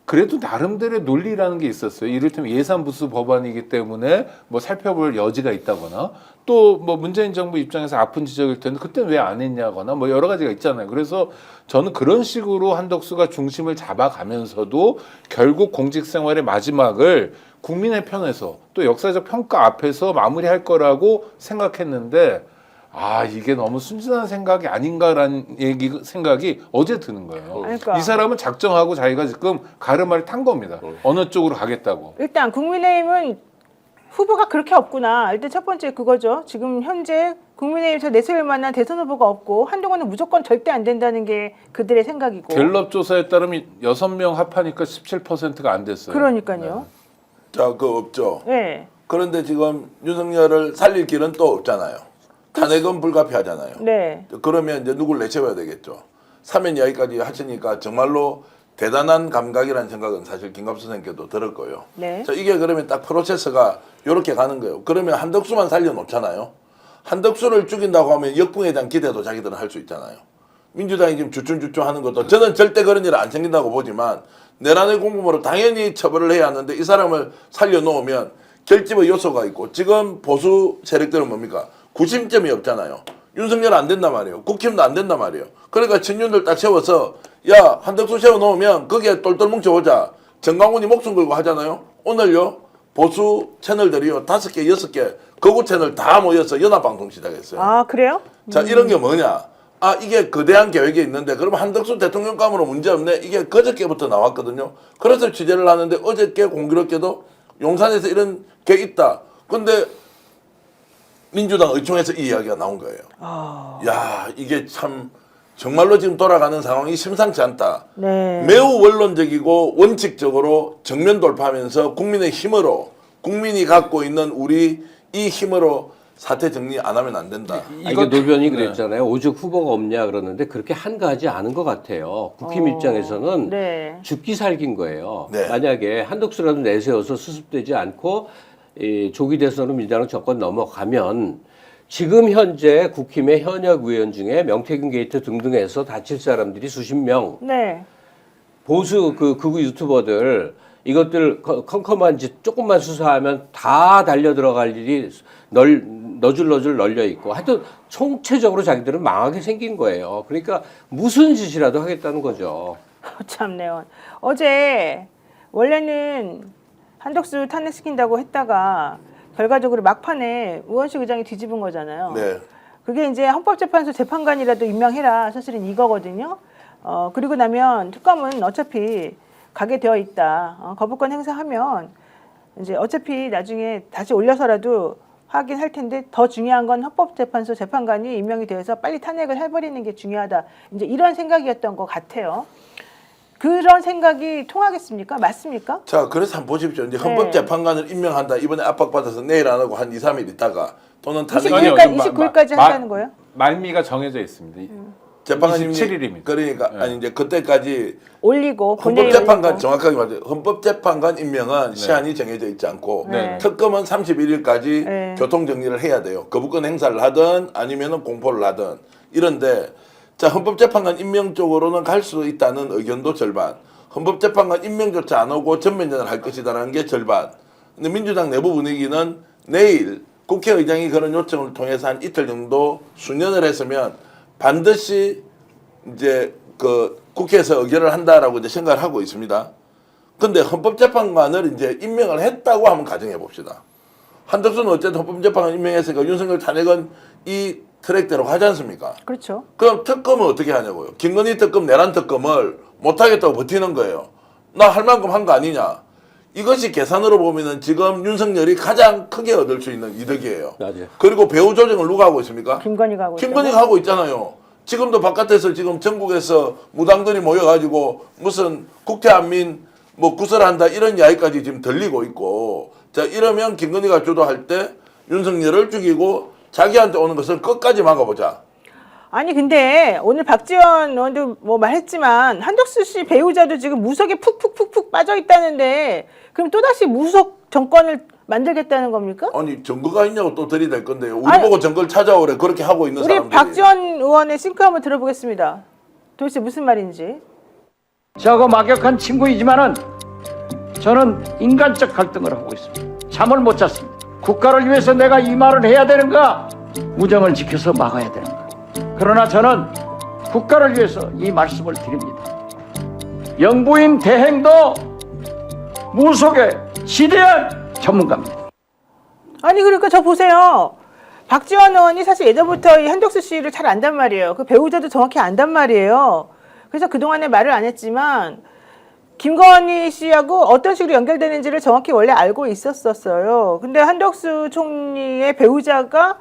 [SPEAKER 3] 그래도 나름대로의 논리라는 게 있었어요. 이를테면 예산부수 법안이기 때문에 뭐 살펴볼 여지가 있다거나 또 뭐 문재인 정부 입장에서 아픈 지적일 텐데 그때는 왜 안 했냐거나 뭐 여러 가지가 있잖아요. 그래서 저는 그런 식으로 한덕수가 중심을 잡아가면서도 결국 공직생활의 마지막을 국민의 편에서 또 역사적 평가 앞에서 마무리할 거라고 생각했는데 아 이게 너무 순진한 생각이 아닌가라는 생각이 어제 드는 거예요.
[SPEAKER 1] 그러니까.
[SPEAKER 3] 이 사람은 작정하고 자기가 지금 가르마를 탄 겁니다. 어느 쪽으로 가겠다고.
[SPEAKER 1] 일단 국민의힘은 후보가 그렇게 없구나. 일단 첫 번째 그거죠. 지금 현재 국민의힘에서 내세울 만한 대선 후보가 없고 한동안은 무조건 절대 안 된다는 게 그들의 생각이고.
[SPEAKER 3] 갤럽 조사에 따르면 6명 합하니까 17%가 안 됐어요.
[SPEAKER 1] 그러니까요.
[SPEAKER 2] 자, 그거 없죠.
[SPEAKER 1] 네.
[SPEAKER 2] 그런데 지금 윤석열을 살릴 길은 또 없잖아요. 탄핵은 불가피하잖아요.
[SPEAKER 1] 네.
[SPEAKER 2] 그러면 이제 누굴 내세워야 되겠죠. 사면 이야기까지 하시니까 정말로 대단한 감각이라는 생각은 사실 김갑수 선생님께도 들을 거예요.
[SPEAKER 1] 네.
[SPEAKER 2] 자, 이게 그러면 딱 프로세스가 이렇게 가는 거예요. 그러면 한덕수만 살려놓잖아요. 한덕수를 죽인다고 하면 역풍에 대한 기대도 자기들은 할 수 있잖아요. 민주당이 지금 주춤주춤 하는 것도 저는 절대 그런 일 안 생긴다고 보지만 내란의 공범으로 당연히 처벌을 해야 하는데 이 사람을 살려놓으면 결집의 요소가 있고 지금 보수 세력들은 뭡니까? 구심점이 없잖아요. 윤석열 안 된단 말이에요. 국힘도 안 된단 말이에요. 그러니까 친윤들 딱 세워서 야 한덕수 세워놓으면 거기에 똘똘 뭉쳐보자. 정강훈이 목숨 걸고 하잖아요. 오늘요 보수 채널들이요 5개 6개 거구 채널 다 모여서 연합방송 시작했어요.
[SPEAKER 1] 아 그래요?
[SPEAKER 2] 자 이런 게 뭐냐? 아 이게 거대한 계획이 있는데 그러면 한덕수 대통령감으로 문제없네. 이게 그저께부터 나왔거든요. 그래서 취재를 하는데 어저께 공교롭게도 용산에서 이런 게 있다. 근데 민주당 의총에서 이 이야기가 나온 거예요. 야 이게 참 정말로 지금 돌아가는 상황이 심상치 않다.
[SPEAKER 1] 네.
[SPEAKER 2] 매우 원론적이고 원칙적으로 정면 돌파하면서 국민의 힘으로 국민이 갖고 있는 우리 이 힘으로 사태 정리 안 하면 안 된다.
[SPEAKER 4] 이거 노변이
[SPEAKER 3] 네.
[SPEAKER 4] 그랬잖아요. 오죽 후보가 없냐 그러는데 그렇게 한가하지 않은 것 같아요. 국힘 입장에서는
[SPEAKER 1] 네.
[SPEAKER 4] 죽기 살긴 거예요.
[SPEAKER 2] 네.
[SPEAKER 4] 만약에 한독수라도 내세워서 수습되지 않고 이 조기 대선으로 민주당 정권 넘어가면 지금 현재 국힘의 현역 의원 중에 명태균 게이트 등등해서 다칠 사람들이 수십 명,
[SPEAKER 1] 네.
[SPEAKER 4] 보수 그 극우 유튜버들 이것들 컴컴한 짓 조금만 수사하면 다 달려 들어갈 일이 너줄 널려 있고 하여튼 총체적으로 자기들은 망하게 생긴 거예요. 그러니까 무슨 짓이라도 하겠다는 거죠.
[SPEAKER 1] 참네요. 어제 원래는 한덕수 탄핵시킨다고 했다가 결과적으로 막판에 우원식 의장이 뒤집은 거잖아요.
[SPEAKER 2] 네.
[SPEAKER 1] 그게 이제 헌법재판소 재판관이라도 임명해라. 사실은 이거거든요. 그리고 나면 특검은 어차피 가게 되어 있다. 거부권 행사하면 이제 어차피 나중에 다시 올려서라도 하긴 할 텐데 더 중요한 건 헌법재판소 재판관이 임명이 되어서 빨리 탄핵을 해버리는 게 중요하다. 이제 이런 생각이었던 것 같아요. 그런 생각이 통하겠습니까? 맞습니까?
[SPEAKER 2] 자, 그래서 한번 보십시오. 이제 헌법재판관을 임명한다. 이번에 압박받아서 내일 안 하고 한 2, 3일 있다가 또는 탄핵
[SPEAKER 1] 29일까지 한다는 거예요?
[SPEAKER 3] 말미가 정해져 있습니다.
[SPEAKER 2] 재판관님이
[SPEAKER 3] 27일입니다.
[SPEAKER 2] 그러니까 아니 이제 그때까지
[SPEAKER 1] 올리고 본회의에
[SPEAKER 2] 헌법재판관
[SPEAKER 1] 올리고.
[SPEAKER 2] 정확하게 말해요. 헌법재판관 임명은 시한이 정해져 있지 않고
[SPEAKER 1] 네.
[SPEAKER 2] 특검은 31일까지
[SPEAKER 1] 네.
[SPEAKER 2] 교통 정리를 해야 돼요. 거부권 행사를 하든 아니면은 공포를 하든 이런데 자 헌법재판관 임명 쪽으로는 갈 수 있다는 의견도 절반. 헌법재판관 임명조차 안 오고 전면전을 할 것이다라는 게 절반. 근데 민주당 내부 분위기는 내일 국회의장이 그런 요청을 통해서 한 이틀 정도 수년을 했으면 반드시 이제 그 국회에서 의결을 한다라고 이제 생각을 하고 있습니다. 근데 헌법재판관을 이제 임명을 했다고 한번 가정해 봅시다. 한덕수는 어쨌든 헌법재판관 임명했으니까 윤석열 탄핵은 이 트랙대로 가지 않습니까?
[SPEAKER 1] 그렇죠.
[SPEAKER 2] 그럼 특검은 어떻게 하냐고요. 김건희 특검, 내란 특검을 못하겠다고 버티는 거예요. 나 할 만큼 한 거 아니냐. 이것이 계산으로 보면은 지금 윤석열이 가장 크게 얻을 수 있는 이득이에요.
[SPEAKER 4] 맞아요.
[SPEAKER 2] 그리고 배후 조정을 누가 하고 있습니까?
[SPEAKER 1] 김건희가 하고
[SPEAKER 2] 김건희가 하고 있잖아요. 지금도 바깥에서 지금 전국에서 무당들이 모여가지고 무슨 국회 안민 뭐 구설한다 이런 이야기까지 지금 들리고 있고 자 이러면 김건희가 주도할 때 윤석열을 죽이고 자기한테 오는 것을 끝까지 막아보자.
[SPEAKER 1] 아니 근데 오늘 박지원 의원도 뭐 말했지만 한덕수 씨 배우자도 지금 무속에 푹푹푹푹 빠져 있다는데 그럼 또다시 무속 정권을 만들겠다는 겁니까?
[SPEAKER 2] 아니 증거가 있냐고 또 들이댈 건데요. 우리
[SPEAKER 1] 아니,
[SPEAKER 2] 보고 증거를 찾아오래. 그렇게 하고 있는
[SPEAKER 1] 우리
[SPEAKER 2] 사람들이.
[SPEAKER 1] 박지원 의원의 싱크 한번 들어보겠습니다. 도대체 무슨 말인지.
[SPEAKER 5] 저하고 막역한 친구이지만은 저는 인간적 갈등을 하고 있습니다. 잠을 못 잤습니다. 국가를 위해서 내가 이 말을 해야 되는가? 우정을 지켜서 막아야 되는가? 그러나 저는 국가를 위해서 이 말씀을 드립니다. 영부인 대행도 무속의 지대한 전문가입니다.
[SPEAKER 1] 아니 그러니까 저 보세요. 박지원 의원이 사실 예전부터 이 한덕수 씨를 잘 안단 말이에요. 그 배우자도 정확히 안단 말이에요. 그래서 그동안에 말을 안 했지만 김건희 씨하고 어떤 식으로 연결되는지를 정확히 원래 알고 있었어요. 근데 한덕수 총리의 배우자가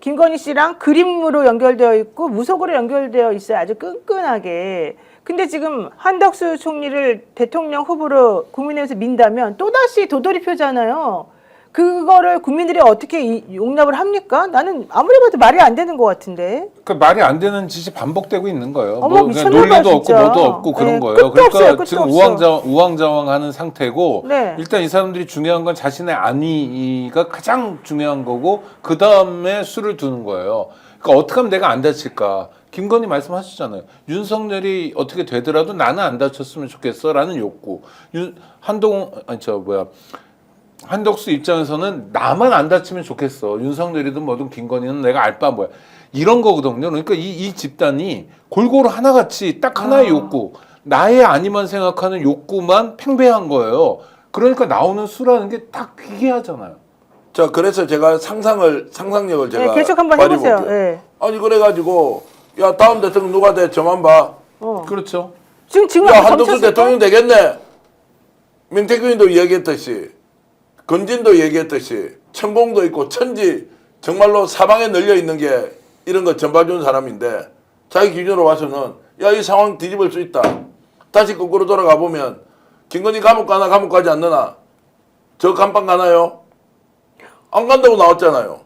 [SPEAKER 1] 김건희 씨랑 그림으로 연결되어 있고 무속으로 연결되어 있어요. 아주 끈끈하게. 근데 지금 한덕수 총리를 대통령 후보로 국민의힘에서 민다면 또다시 도돌이표잖아요. 그거를 국민들이 어떻게 용납을 합니까? 나는 아무리 봐도 말이 안 되는 것 같은데.
[SPEAKER 3] 그 말이 안 되는 짓이 반복되고 있는 거예요.
[SPEAKER 1] 어머,
[SPEAKER 3] 뭐 그냥
[SPEAKER 1] 미쳤나 봐요,
[SPEAKER 3] 논리도 없고
[SPEAKER 1] 진짜.
[SPEAKER 3] 뭐도 없고 그런
[SPEAKER 1] 네,
[SPEAKER 3] 거예요.
[SPEAKER 1] 끝도
[SPEAKER 3] 그러니까
[SPEAKER 1] 없어요, 끝도
[SPEAKER 3] 지금
[SPEAKER 1] 없어.
[SPEAKER 3] 우왕좌왕하는 상태고
[SPEAKER 1] 네.
[SPEAKER 3] 일단 이 사람들이 중요한 건 자신의 안위가 가장 중요한 거고 그 다음에 수를 두는 거예요. 그러니까 어떻게 하면 내가 안 다칠까? 김건희 말씀하셨잖아요. 윤석열이 어떻게 되더라도 나는 안 다쳤으면 좋겠어라는 욕구. 한덕수 입장에서는 나만 안 다치면 좋겠어. 윤석열이든 뭐든 김건희는 내가 알 바 뭐야. 이런 거거든요. 그러니까 이 집단이 골고루 하나같이 딱 하나의 욕구. 나의 아니만 생각하는 욕구만 팽배한 거예요. 그러니까 나오는 수라는 게 딱 기괴하잖아요.
[SPEAKER 2] 자 그래서 제가 상상력을 제가
[SPEAKER 1] 네, 계속 한번
[SPEAKER 2] 발휘해볼게요.
[SPEAKER 1] 해보세요. 네.
[SPEAKER 2] 아니 그래가지고 야 다음 대통령 누가 돼? 저만 봐.
[SPEAKER 3] 그렇죠.
[SPEAKER 1] 지금
[SPEAKER 2] 야
[SPEAKER 1] 앞에
[SPEAKER 2] 한덕수
[SPEAKER 1] 정쳤을까?
[SPEAKER 2] 대통령 되겠네. 명태균도 얘기했듯이 건진도 얘기했듯이 천공도 있고 천지 정말로 사방에 널려 있는 게 이런 거 전봐주는 사람인데 자기 기준으로 와서는 야 이 상황 뒤집을 수 있다. 다시 거꾸로 돌아가 보면 김건희 감옥 가나 감옥 가지 않느나 저 감방 가나요? 안 간다고 나왔잖아요.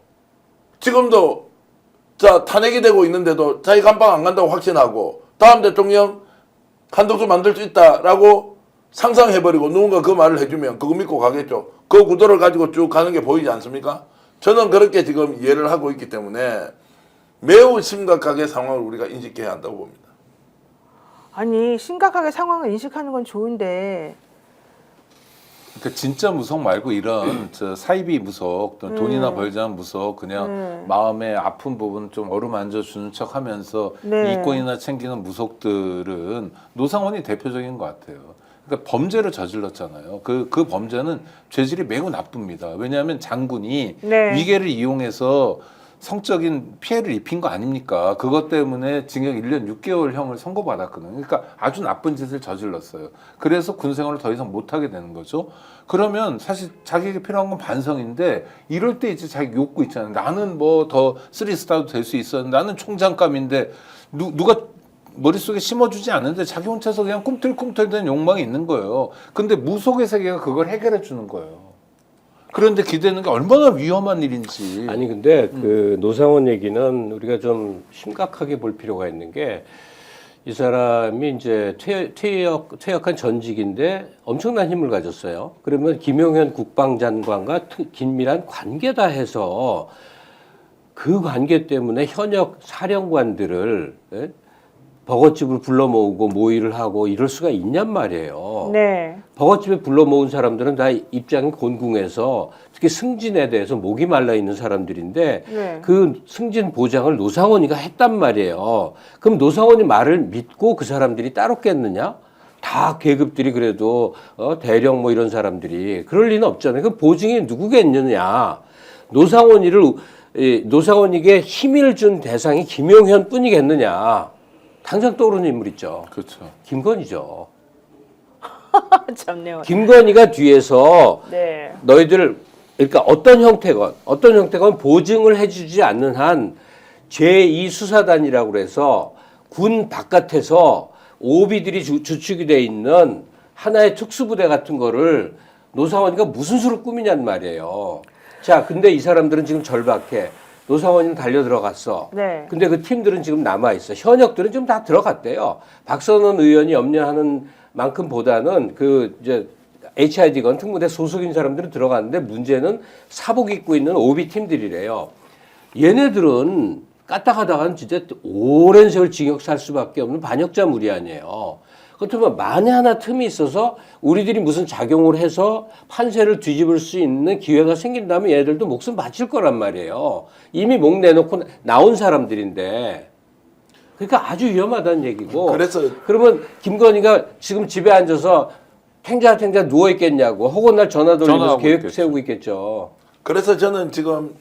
[SPEAKER 2] 지금도 자 탄핵이 되고 있는데도 자기 감방 안 간다고 확신하고 다음 대통령 한덕수 만들 수 있다라고 상상해버리고 누군가 그 말을 해주면 그거 믿고 가겠죠. 그 구도를 가지고 쭉 가는 게 보이지 않습니까? 저는 그렇게 지금 이해를 하고 있기 때문에 매우 심각하게 상황을 우리가 인식해야 한다고 봅니다.
[SPEAKER 1] 아니 심각하게 상황을 인식하는 건 좋은데
[SPEAKER 3] 그러니까 진짜 무속 말고 이런 저 사이비 무속 또는 돈이나 벌자는 무속 그냥 마음의 아픈 부분 좀 어루만져 주는 척하면서
[SPEAKER 1] 네.
[SPEAKER 3] 이권이나 챙기는 무속들은 노상원이 대표적인 것 같아요. 그러니까 범죄를 저질렀잖아요. 그 범죄는 죄질이 매우 나쁩니다. 왜냐하면 장군이
[SPEAKER 1] 네.
[SPEAKER 3] 위계를 이용해서 성적인 피해를 입힌 거 아닙니까? 그것 때문에 징역 1년 6개월형을 선고받았거든요. 그러니까 아주 나쁜 짓을 저질렀어요. 그래서 군생활을 더 이상 못하게 되는 거죠. 그러면 사실 자기에게 필요한 건 반성인데 이럴 때 이제 자기 욕구 있잖아요. 나는 뭐 더 3스타도 될 수 있었는데 나는 총장감인데 누가 머릿속에 심어주지 않는데 자기 혼자서 그냥 꿈틀꿈틀대는 욕망이 있는 거예요. 근데 무속의 세계가 그걸 해결해 주는 거예요. 그런데 기대는 게 얼마나 위험한 일인지.
[SPEAKER 4] 아니 근데 그 노상원 얘기는 우리가 좀 심각하게 볼 필요가 있는 게 이 사람이 이제 퇴역한 전직인데 엄청난 힘을 가졌어요. 그러면 김용현 국방장관과 긴밀한 관계다 해서 그 관계 때문에 현역 사령관들을 버거집을 불러 모으고 모의를 하고 이럴 수가 있냔 말이에요.
[SPEAKER 1] 네.
[SPEAKER 4] 버거집에 불러 모은 사람들은 다 입장이 곤궁해서 특히 승진에 대해서 목이 말라 있는 사람들인데
[SPEAKER 1] 네.
[SPEAKER 4] 그 승진 보장을 노상원이가 했단 말이에요. 그럼 노상원이 말을 믿고 그 사람들이 따랐겠느냐? 다 계급들이 그래도 대령 뭐 이런 사람들이 그럴 리는 없잖아요. 그 보증이 누구겠느냐? 노상원에게 힘을 준 대상이 김용현 뿐이겠느냐? 당장 떠오르는 인물 있죠.
[SPEAKER 3] 그렇죠.
[SPEAKER 4] 김건희죠.
[SPEAKER 1] 참네요.
[SPEAKER 4] 김건희가 뒤에서
[SPEAKER 1] 네.
[SPEAKER 4] 너희들 그러니까 어떤 형태건 보증을 해주지 않는 한 제2수사단이라고 그래서 군 바깥에서 오비들이 주축이 돼 있는 하나의 특수부대 같은 거를 노상원이가 무슨 수로 꾸미냔 말이에요. 자, 근데 이 사람들은 지금 절박해. 노상원이는 달려 들어갔어.
[SPEAKER 1] 네.
[SPEAKER 4] 근데 그 팀들은 지금 남아 있어. 현역들은 지금 다 들어갔대요. 박선원 의원이 염려하는 만큼보다는 그 이제 HID건 특무대 소속인 사람들은 들어갔는데 문제는 사복 입고 있는 오비 팀들이래요. 얘네들은 까딱하다가는 진짜 오랜 세월 징역 살 수밖에 없는 반역자물이 아니에요. 그렇다면 만에 하나 틈이 있어서 우리들이 무슨 작용을 해서 판세를 뒤집을 수 있는 기회가 생긴다면 얘들도 목숨 바칠 거란 말이에요. 이미 목 내놓고 나온 사람들인데. 그러니까 아주 위험하다는 얘기고.
[SPEAKER 2] 그래서
[SPEAKER 4] 그러면 김건희가 지금 집에 앉아서 탱자탱자 누워 있겠냐고. 혹은 날 전화 돌리면서
[SPEAKER 3] 전화하고
[SPEAKER 4] 계획
[SPEAKER 3] 있겠죠.
[SPEAKER 4] 세우고 있겠죠.
[SPEAKER 2] 그래서 저는 지금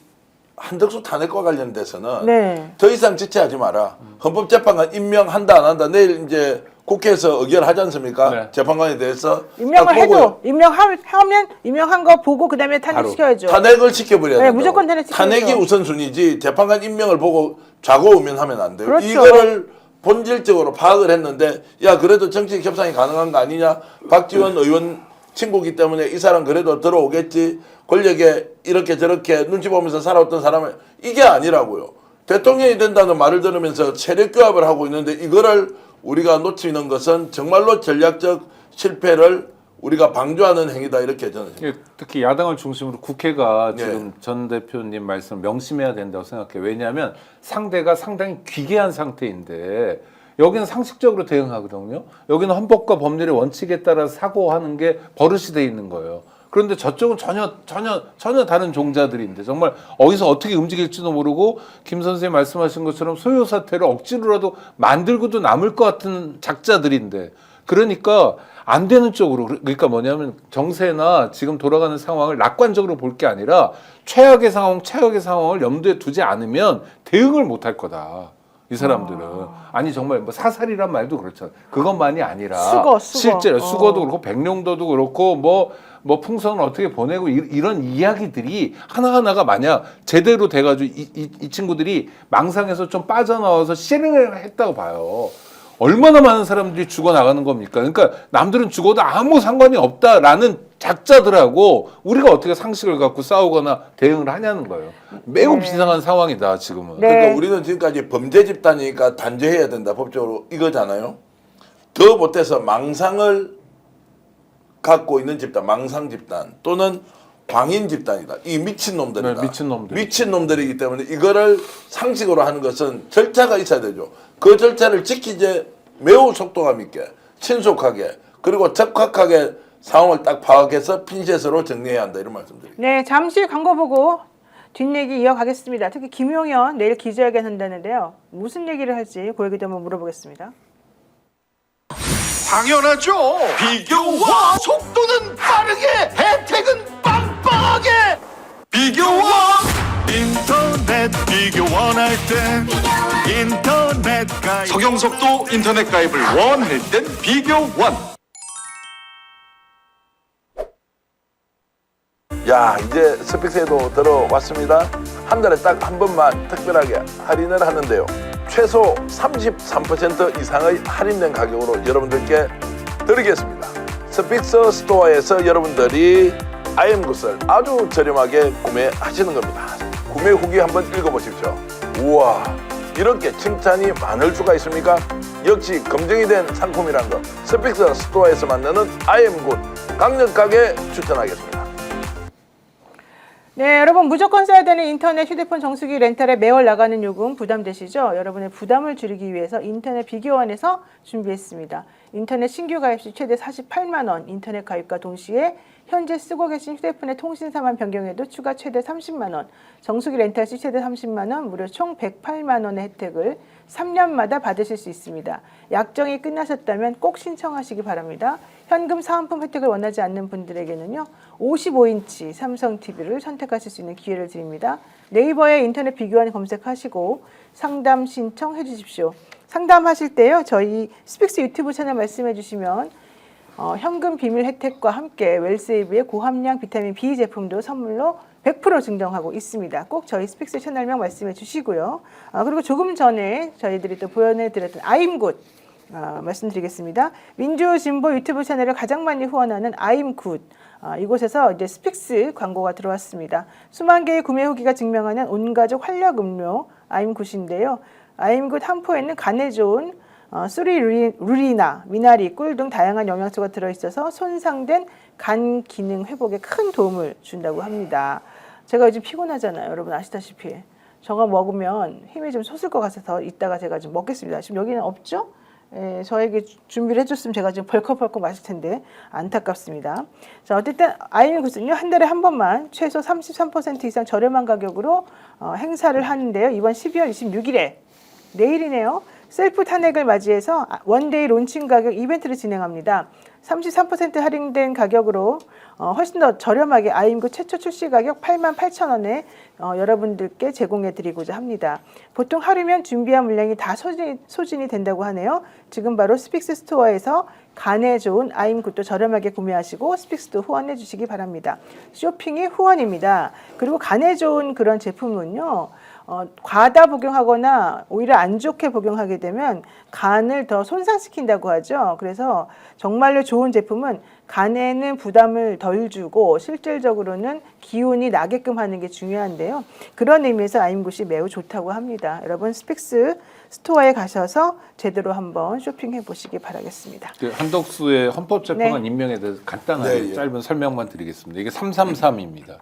[SPEAKER 2] 한덕수 탄핵과 관련돼서는
[SPEAKER 1] 네.
[SPEAKER 2] 더 이상 지체하지 마라. 헌법재판관 임명한다 안 한다. 내일 이제 국회에서 의결하지 않습니까?
[SPEAKER 3] 네.
[SPEAKER 2] 재판관에 대해서
[SPEAKER 1] 임명을
[SPEAKER 2] 딱 보고요.
[SPEAKER 1] 해도 임명하면 임명한 거 보고 그다음에 탄핵시켜야죠.
[SPEAKER 2] 탄핵을 시켜버려야
[SPEAKER 1] 네,
[SPEAKER 2] 된다고.
[SPEAKER 1] 무조건 탄핵시켜야죠.
[SPEAKER 2] 탄핵이 우선순위지 재판관 임명을 보고 좌고우면하면 안 돼요.
[SPEAKER 1] 그렇죠.
[SPEAKER 2] 이거를 본질적으로 파악을 했는데 야 그래도 정치 협상이 가능한 거 아니냐. 박지원 의원 친구기 때문에 이 사람 그래도 들어오겠지. 권력에 이렇게 저렇게 눈치 보면서 살아왔던 사람은 이게 아니라고요. 대통령이 된다는 말을 들으면서 세력 규합을 하고 있는데 이거를 우리가 놓치는 것은 정말로 전략적 실패를 우리가 방조하는 행위다 이렇게 저는 생각합니다.
[SPEAKER 3] 예, 특히 야당을 중심으로 국회가
[SPEAKER 2] 네.
[SPEAKER 3] 지금 전 대표님 말씀 명심해야 된다고 생각해요. 왜냐하면 상대가 상당히 귀계한 상태인데 여기는 상식적으로 대응하거든요. 여기는 헌법과 법률의 원칙에 따라 사고하는 게 버릇이 돼 있는 거예요. 그런데 저쪽은 전혀 다른 종자들인데 정말 어디서 어떻게 움직일지도 모르고 김 선생님 말씀하신 것처럼 소요 사태를 억지로라도 만들고도 남을 것 같은 작자들인데 그러니까 안 되는 쪽으로 그러니까 뭐냐면 정세나 지금 돌아가는 상황을 낙관적으로 볼 게 아니라 최악의 상황을 염두에 두지 않으면 대응을 못할 거다. 이 사람들은 아니 정말 뭐 사살이란 말도 그렇잖아요. 그것만이 아니라
[SPEAKER 1] 수거.
[SPEAKER 3] 실제로 수거도 그렇고 백령도도 그렇고 뭐 풍선을 어떻게 보내고 이런 이야기들이 하나하나가 만약 제대로 돼가지고 이 친구들이 망상에서 좀 빠져나와서 실행을 했다고 봐요. 얼마나 많은 사람들이 죽어나가는 겁니까? 그러니까 남들은 죽어도 아무 상관이 없다라는 작자들하고 우리가 어떻게 상식을 갖고 싸우거나 대응을 하냐는 거예요. 매우
[SPEAKER 1] 네.
[SPEAKER 3] 비상한 상황이다 지금은.
[SPEAKER 1] 네.
[SPEAKER 2] 그러니까 우리는 지금까지 범죄 집단이니까 단죄해야 된다 법적으로 이거잖아요. 더 못해서 망상을 갖고 있는 집단, 망상 집단 또는 광인 집단이다. 이 미친 놈들이다.
[SPEAKER 3] 네, 미친놈들.
[SPEAKER 2] 미친 놈들이기 때문에 이거를 상식으로 하는 것은 절차가 있어야 되죠. 그 절차를 지키지 매우 속도감 있게, 신속하게 그리고 적확하게 상황을 딱 파악해서 핀셋으로 정리해야 한다 이런 말씀드립니다.
[SPEAKER 1] 네, 잠시 광고 보고 뒷얘기 이어가겠습니다. 특히 김용현 내일 기자회견 한다는데요. 무슨 얘기를 할지 그 얘기도 한번 물어보겠습니다.
[SPEAKER 6] 당연하죠. 비교와 속도는 빠르게, 혜택은 빵빵하게. 비교와 인터넷 비교 원할 땐 인터넷 가입. 성형석도 인터넷 가입을 원할 땐 비교 원.
[SPEAKER 2] 야 이제 스픽스에도 들어왔습니다. 한 달에 딱 한 번만 특별하게 할인을 하는데요. 최소 33% 이상의 할인된 가격으로 여러분들께 드리겠습니다. 스픽스 스토어에서 여러분들이 IM굿을 아주 저렴하게 구매하시는 겁니다. 구매 후기 한번 읽어보십시오. 우와 이렇게 칭찬이 많을 수가 있습니까? 역시 검증이 된 상품이란 거 스픽스 스토어에서 만드는 IM굿 강력하게 추천하겠습니다.
[SPEAKER 1] 네, 여러분 무조건 써야 되는 인터넷 휴대폰 정수기 렌탈에 매월 나가는 요금 부담되시죠? 여러분의 부담을 줄이기 위해서 인터넷 비교원에서 준비했습니다. 인터넷 신규 가입 시 최대 48만 원, 인터넷 가입과 동시에 현재 쓰고 계신 휴대폰의 통신사만 변경해도 추가 최대 30만 원, 정수기 렌탈 시 최대 30만 원, 무려 총 108만 원의 혜택을 3년마다 받으실 수 있습니다. 약정이 끝나셨다면 꼭 신청하시기 바랍니다. 현금 사은품 혜택을 원하지 않는 분들에게는요. 55인치 삼성 TV를 선택하실 수 있는 기회를 드립니다. 네이버에 인터넷 비교원 검색하시고 상담 신청해 주십시오. 상담하실 때요. 저희 스픽스 유튜브 채널 말씀해 주시면 현금 비밀 혜택과 함께 웰세이브의 고함량 비타민 B 제품도 선물로 100% 증정하고 있습니다. 꼭 저희 스픽스 채널명 말씀해 주시고요. 그리고 조금 전에 저희들이 또 보여드렸던 아임굿 말씀드리겠습니다. 민주진보 유튜브 채널을 가장 많이 후원하는 아임굿 이곳에서 이제 스픽스 광고가 들어왔습니다. 수만 개의 구매 후기가 증명하는 온가족 활력 음료 아임굿인데요. 아임굿 한 포에는 간에 좋은 수리루리나, 미나리, 꿀 등 다양한 영양소가 들어있어서 손상된 간 기능 회복에 큰 도움을 준다고 합니다. 제가 요즘 피곤하잖아요. 여러분 아시다시피. 저거 먹으면 힘이 좀 솟을 것 같아서 이따가 제가 좀 먹겠습니다. 지금 여기는 없죠? 예, 저에게 준비를 해줬으면 제가 지금 벌컥벌컥 마실 텐데 안타깝습니다. 자, 어쨌든 아이미굿은요 한 달에 한 번만 최소 33% 이상 저렴한 가격으로 행사를 하는데요. 이번 12월 26일에 내일이네요. 셀프 탄핵을 맞이해서 원데이 론칭 가격 이벤트를 진행합니다. 33% 할인된 가격으로 훨씬 더 저렴하게 아임굿 최초 출시 가격 88,000원에 여러분들께 제공해 드리고자 합니다. 보통 하루면 준비한 물량이 다 소진이 된다고 하네요. 지금 바로 스픽스 스토어에서 간에 좋은 아임굿도 저렴하게 구매하시고 스픽스도 후원해 주시기 바랍니다. 쇼핑이 후원입니다. 그리고 간에 좋은 그런 제품은요. 과다 복용하거나 오히려 안 좋게 복용하게 되면 간을 더 손상시킨다고 하죠. 그래서 정말로 좋은 제품은 간에는 부담을 덜 주고 실질적으로는 기운이 나게끔 하는 게 중요한데요. 그런 의미에서 아임굿이 매우 좋다고 합니다. 여러분 스픽스 스토어에 가셔서 제대로 한번 쇼핑해 보시기 바라겠습니다.
[SPEAKER 3] 한덕수의 헌법재판관
[SPEAKER 1] 네.
[SPEAKER 3] 임명에 대해서 간단하게
[SPEAKER 2] 네, 예.
[SPEAKER 3] 짧은 설명만 드리겠습니다. 이게 333입니다.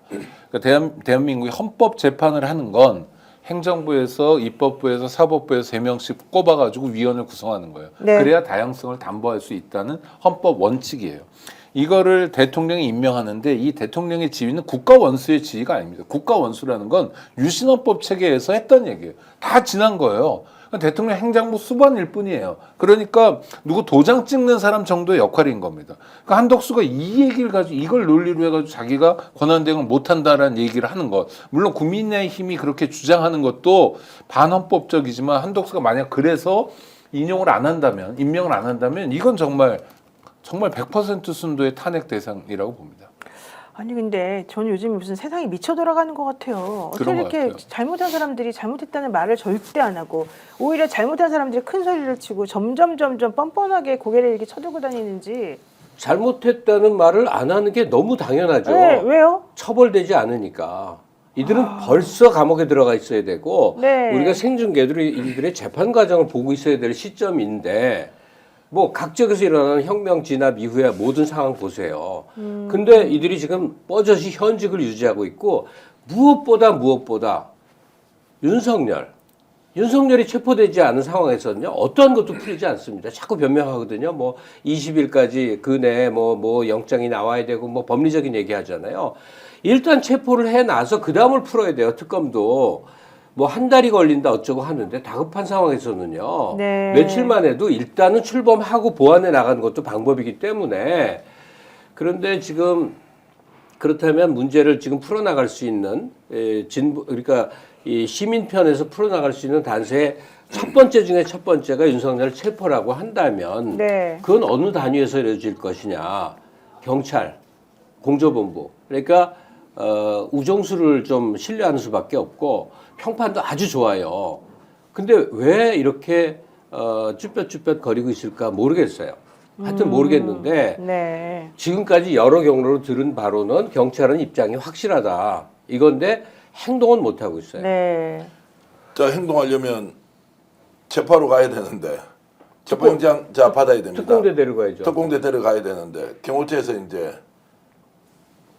[SPEAKER 3] 그러니까 대한민국이 헌법재판을 하는 건 행정부에서 입법부에서 사법부에서 3명씩 꼽아가지고 위원을 구성하는 거예요.
[SPEAKER 1] 네.
[SPEAKER 3] 그래야 다양성을 담보할 수 있다는 헌법 원칙이에요. 이거를 대통령이 임명하는데 이 대통령의 지위는 국가원수의 지위가 아닙니다. 국가원수라는 건 유신헌법 체계에서 했던 얘기예요. 다 지난 거예요. 대통령 행정부 수반일 뿐이에요. 그러니까 누구 도장 찍는 사람 정도의 역할인 겁니다. 그러니까 한덕수가 이 얘기를 가지고 이걸 논리로 해가지고 자기가 권한대행을 못한다라는 얘기를 하는 것. 물론 국민의힘이 그렇게 주장하는 것도 반헌법적이지만 한덕수가 만약 그래서 인용을 안 한다면, 임명을 안 한다면 이건 정말 100% 순도의 탄핵 대상이라고 봅니다.
[SPEAKER 1] 아니 근데 저는 요즘 무슨 세상이 미쳐 돌아가는 것 같아요. 어떻게
[SPEAKER 3] 그런 것
[SPEAKER 1] 이렇게
[SPEAKER 3] 같아요.
[SPEAKER 1] 잘못한 사람들이 잘못했다는 말을 절대 안 하고 오히려 잘못한 사람들이 큰 소리를 치고 점점 뻔뻔하게 고개를 이렇게 쳐들고 다니는지.
[SPEAKER 4] 잘못했다는 말을 안 하는 게 너무 당연하죠.
[SPEAKER 1] 네, 왜요?
[SPEAKER 4] 처벌되지 않으니까. 이들은 벌써 감옥에 들어가 있어야 되고
[SPEAKER 1] 네.
[SPEAKER 4] 우리가 생중계로 이들의 재판 과정을 보고 있어야 될 시점인데 뭐 각지에서 일어나는 혁명 진압 이후의 모든 상황 보세요. 근데 이들이 지금 뻐젓이 현직을 유지하고 있고 무엇보다 윤석열이 체포되지 않은 상황에서는요 어떠한 것도 풀리지 않습니다. 자꾸 변명하거든요. 뭐 20일까지 그 내에 뭐 영장이 나와야 되고 뭐 법리적인 얘기하잖아요. 일단 체포를 해놔서 그 다음을 풀어야 돼요. 특검도 뭐 한 달이 걸린다 어쩌고 하는데 다급한 상황에서는요.
[SPEAKER 1] 네.
[SPEAKER 4] 며칠만 해도 일단은 출범하고 보완해 나가는 것도 방법이기 때문에 그런데 지금 그렇다면 문제를 지금 풀어나갈 수 있는 그러니까 이 시민편에서 풀어나갈 수 있는 단서의 첫 번째 중에 첫 번째가 윤석열 체포라고 한다면
[SPEAKER 1] 네.
[SPEAKER 4] 그건 어느 단위에서 이루어질 것이냐. 경찰, 공조본부. 그러니까 우정수를 좀 신뢰하는 수밖에 없고 평판도 아주 좋아요. 근데 왜 이렇게 쭈뼛쭈뼛 거리고 있을까 모르겠어요. 하여튼 모르겠는데
[SPEAKER 1] 네.
[SPEAKER 4] 지금까지 여러 경로로 들은 바로는 경찰은 입장이 확실하다. 이건데 행동은 못하고 있어요.
[SPEAKER 1] 네.
[SPEAKER 2] 자, 행동하려면 체포하러 가야 되는데 체포영장 자 받아야 됩니다.
[SPEAKER 4] 특공대 데려가야죠.
[SPEAKER 2] 특공대 데려가야 되는데 경호처에서 이제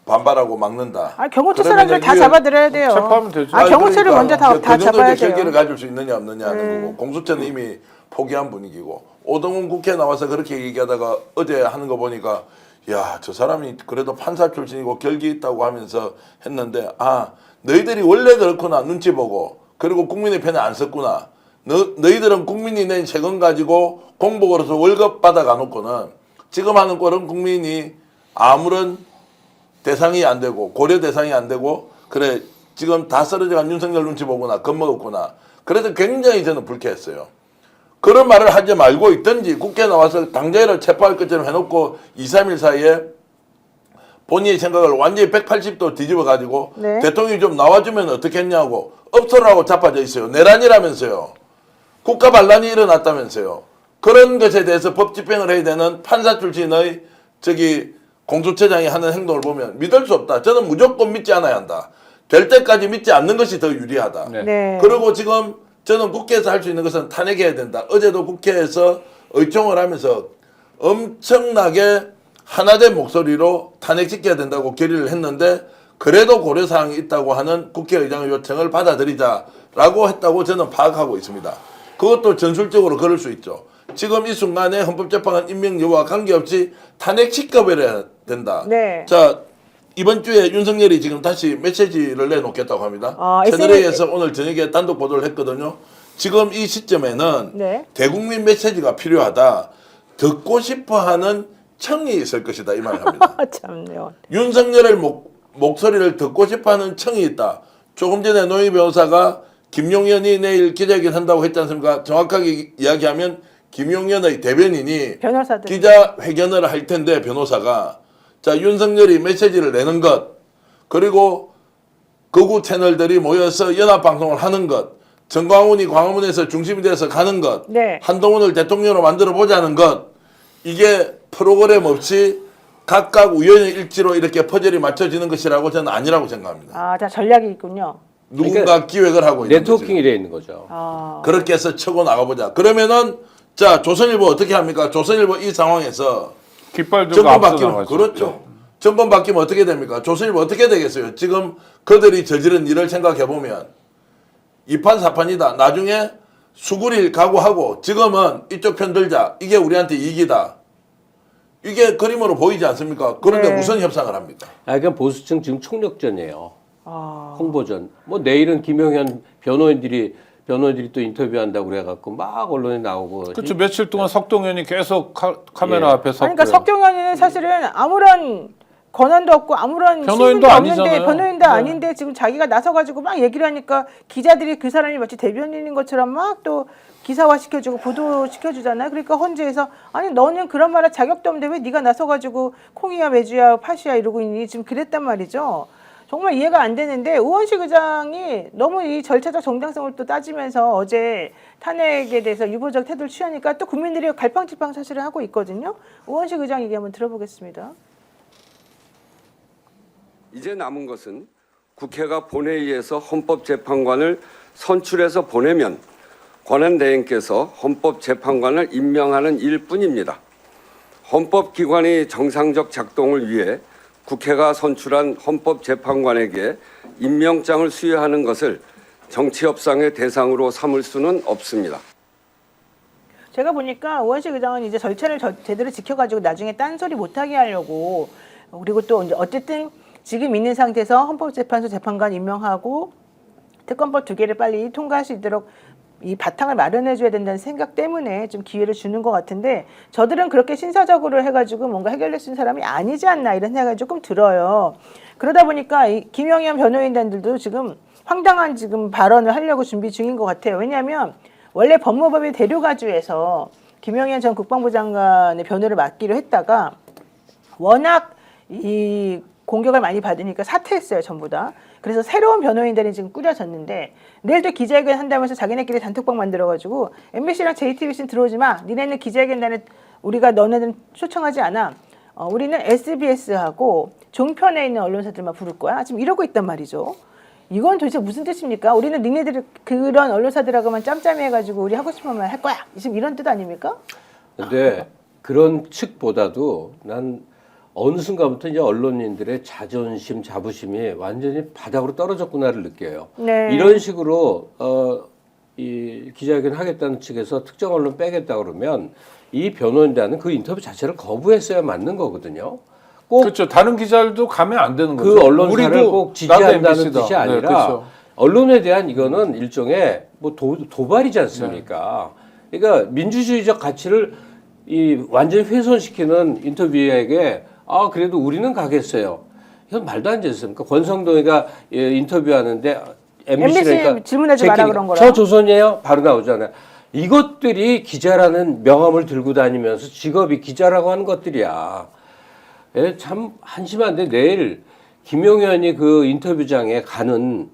[SPEAKER 2] 반발하고 막는다.
[SPEAKER 1] 아 경호처
[SPEAKER 2] 그러면
[SPEAKER 1] 사람들 다
[SPEAKER 2] 이게
[SPEAKER 1] 잡아들여야 돼요.
[SPEAKER 3] 체포하면 되죠.
[SPEAKER 1] 아 경호처를
[SPEAKER 2] 그러니까
[SPEAKER 1] 먼저 다
[SPEAKER 2] 그 정도의
[SPEAKER 1] 잡아야 돼요.
[SPEAKER 2] 결계를 가질 수 있느냐 없느냐 하는
[SPEAKER 1] 네.
[SPEAKER 2] 거고 공수처는 이미 포기한 분위기고 오동훈 국회 나와서 그렇게 얘기하다가 어제 하는 거 보니까 야, 저 사람이 그래도 판사 출신이고 결기 있다고 하면서 했는데 아, 너희들이 원래 그렇구나 눈치 보고 그리고 국민의 편에 안 섰구나. 너희들은 국민이 낸 세금 가지고 공복으로서 월급 받아가 놓고는 지금 하는 꼴은 국민이 아무런 대상이 안 되고 고려 대상이 안 되고 그래 지금 다 쓰러져간 윤석열 눈치 보구나 겁먹었구나. 그래서 굉장히 저는 불쾌했어요. 그런 말을 하지 말고 있든지 국회에 나와서 당장이라도 체포할 것처럼 해놓고 2, 3일 사이에 본인의 생각을 완전히 180도 뒤집어 가지고
[SPEAKER 1] 네.
[SPEAKER 2] 대통령이 좀 나와주면 어떻겠냐고 업소라고 자빠져 있어요. 내란이라면서요. 국가 반란이 일어났다면서요. 그런 것에 대해서 법 집행을 해야 되는 판사 출신의 공수처장이 하는 행동을 보면 믿을 수 없다. 저는 무조건 믿지 않아야 한다. 될 때까지 믿지 않는 것이 더 유리하다.
[SPEAKER 3] 네.
[SPEAKER 1] 네.
[SPEAKER 2] 그리고 지금 저는 국회에서 할 수 있는 것은 탄핵해야 된다. 어제도 국회에서 의총을 하면서 엄청나게 하나된 목소리로 탄핵시켜야 된다고 결의를 했는데 그래도 고려사항이 있다고 하는 국회의장의 요청을 받아들이자라고 했다고 저는 파악하고 있습니다. 그것도 전술적으로 그럴 수 있죠. 지금 이 순간에 헌법재판관 임명 여부와 관계없이 탄핵시켜버려야 된다.
[SPEAKER 1] 네.
[SPEAKER 2] 자, 이번 주에 윤석열이 지금 다시 메시지를 내놓겠다고 합니다. 채널A에서 오늘 저녁에 단독 보도를 했거든요. 지금 이 시점에는
[SPEAKER 1] 네.
[SPEAKER 2] 대국민 메시지가 필요하다. 듣고 싶어하는 청이 있을 것이다. 이 말을 합니다.
[SPEAKER 1] 참네요.
[SPEAKER 2] 윤석열의 목소리를 듣고 싶어하는 청이 있다. 조금 전에 노희 변호사가 김용현이 내일 기자회견 한다고 했지 않습니까? 정확하게 이야기하면 김용현의 대변인이
[SPEAKER 1] 변호사들.
[SPEAKER 2] 기자회견을 할 텐데 변호사가 자 윤석열이 메시지를 내는 것 그리고 극우 채널들이 모여서 연합방송을 하는 것 정광훈이 광화문에서 중심이 돼서 가는 것
[SPEAKER 1] 네.
[SPEAKER 2] 한동훈을 대통령으로 만들어 보자는 것 이게 프로그램 없이 각각 우연의 일치로 이렇게 퍼즐이 맞춰지는 것이라고 저는 아니라고 생각합니다.
[SPEAKER 1] 아, 다 전략이 있군요.
[SPEAKER 2] 누군가
[SPEAKER 4] 그러니까
[SPEAKER 2] 기획을 하고 있는 거죠.
[SPEAKER 4] 네트워킹이 돼 있는 거죠.
[SPEAKER 1] 아,
[SPEAKER 2] 그렇게 해서 쳐고 나가보자. 그러면은 자 조선일보 어떻게 합니까? 조선일보 이 상황에서
[SPEAKER 3] 깃발 들고
[SPEAKER 2] 정권
[SPEAKER 3] 앞서
[SPEAKER 2] 바뀌면
[SPEAKER 3] 나가죠.
[SPEAKER 2] 그렇죠. 정권 바뀌면 어떻게 됩니까? 조선일보 어떻게 되겠어요? 지금 그들이 저지른 일을 생각해 보면 2판 4판이다. 나중에 수구릴 각오하고 지금은 이쪽 편 들자. 이게 우리한테 이익이다. 이게 그림으로 보이지 않습니까? 그런데
[SPEAKER 1] 네.
[SPEAKER 2] 무슨 협상을 합니까?
[SPEAKER 4] 그러니까 보수층 지금 총력전이에요.
[SPEAKER 1] 아,
[SPEAKER 4] 홍보전. 뭐 내일은 김용현 변호인들이 또 인터뷰한다고 그래갖고 막 언론에 나오고.
[SPEAKER 3] 그렇죠. 며칠 동안 석동현이 계속 카메라 앞에 섰고요.
[SPEAKER 1] 그러니까 석경현이는 사실은 아무런 권한도 없고 아무런
[SPEAKER 3] 변호인도
[SPEAKER 1] 신분도 없는데
[SPEAKER 3] 아니잖아요.
[SPEAKER 1] 변호인도
[SPEAKER 3] 네.
[SPEAKER 1] 아닌데 지금 자기가 나서가지고 막 얘기를 하니까 기자들이 그 사람이 마치 대변인인 것처럼 막 또 기사화 시켜주고 보도시켜주잖아요. 그러니까 헌재에서 아니 너는 그런 말할 자격도 없는데 왜 네가 나서가지고 콩이야 매주야 팥이야 이러고 있니 지금 그랬단 말이죠. 정말 이해가 안 되는데 우원식 의장이 너무 이 절차적 정당성을 또 따지면서 어제 탄핵에 대해서 유보적 태도를 취하니까 또 국민들이 갈팡질팡 사실을 하고 있거든요. 우원식 의장 얘기 한번 들어보겠습니다.
[SPEAKER 7] 이제 남은 것은 국회가 본회의에서 헌법재판관을 선출해서 보내면 권한대행께서 헌법재판관을 임명하는 일뿐입니다. 헌법기관의 정상적 작동을 위해 국회가 선출한 헌법재판관에게 임명장을 수여하는 것을 정치협상의 대상으로 삼을 수는 없습니다.
[SPEAKER 1] 제가 보니까 우원식 의장은 이제 절차를 제대로 지켜가지고 나중에 딴소리 못하게 하려고 그리고 또 이제 어쨌든 지금 있는 상태에서 헌법재판소 재판관 임명하고 특검법 2개를 빨리 통과할 수 있도록 이 바탕을 마련해줘야 된다는 생각 때문에 좀 기회를 주는 것 같은데 저들은 그렇게 신사적으로 해가지고 뭔가 해결될 수 있는 사람이 아니지 않나 이런 생각이 조금 들어요. 그러다 보니까 이 김영현 변호인단들도 지금 황당한 지금 발언을 하려고 준비 중인 것 같아요. 왜냐하면 원래 법무법인 대류가주에서 김영현 전 국방부 장관의 변호를 맡기로 했다가 워낙 이 공격을 많이 받으니까 사퇴했어요, 전부 다. 그래서 새로운 변호인단이 지금 꾸려졌는데 내일도 기자회견 한다면서 자기네끼리 단톡방 만들어가지고 MBC랑 JTBC는 들어오지 마. 니네는 기자회견단에 우리가 너네는 초청하지 않아. 우리는 SBS하고 종편에 있는 언론사들만 부를 거야. 지금 이러고 있단 말이죠. 이건 도대체 무슨 뜻입니까? 우리는 니네들 그런 언론사들하고만 짬짬이 해가지고 우리 하고 싶은 말 할 거야. 지금 이런 뜻 아닙니까?
[SPEAKER 4] 근데 그런 측보다도 난 어느 순간부터 이제 언론인들의 자존심, 자부심이 완전히 바닥으로 떨어졌구나를 느껴요.
[SPEAKER 1] 네.
[SPEAKER 4] 이런 식으로 이 기자회견 하겠다는 측에서 특정 언론 빼겠다 그러면 이 변호인단은 그 인터뷰 자체를 거부했어야 맞는 거거든요. 꼭
[SPEAKER 3] 그렇죠. 다른 기자들도 가면 안 되는 거죠.
[SPEAKER 4] 그 언론사를
[SPEAKER 3] 우리도
[SPEAKER 4] 꼭
[SPEAKER 3] 나도
[SPEAKER 4] 지지한다는
[SPEAKER 3] MBC다.
[SPEAKER 4] 뜻이 아니라
[SPEAKER 3] 네, 그렇죠.
[SPEAKER 4] 언론에 대한 이거는 일종의 뭐 도발이지 않습니까? 그러니까 민주주의적 가치를 이 완전히 훼손시키는 인터뷰에게 그래도 우리는 가겠어요. 이건 말도 안 되지 않습니까? 권성동이가 인터뷰하는데 MBC니까
[SPEAKER 1] 질문하지 마라 그런 거라.
[SPEAKER 4] 저 조선이에요? 바로 나오잖아요. 이것들이 기자라는 명함을 들고 다니면서 직업이 기자라고 하는 것들이야. 참 한심한데 내일 김용현이 그 인터뷰장에 가는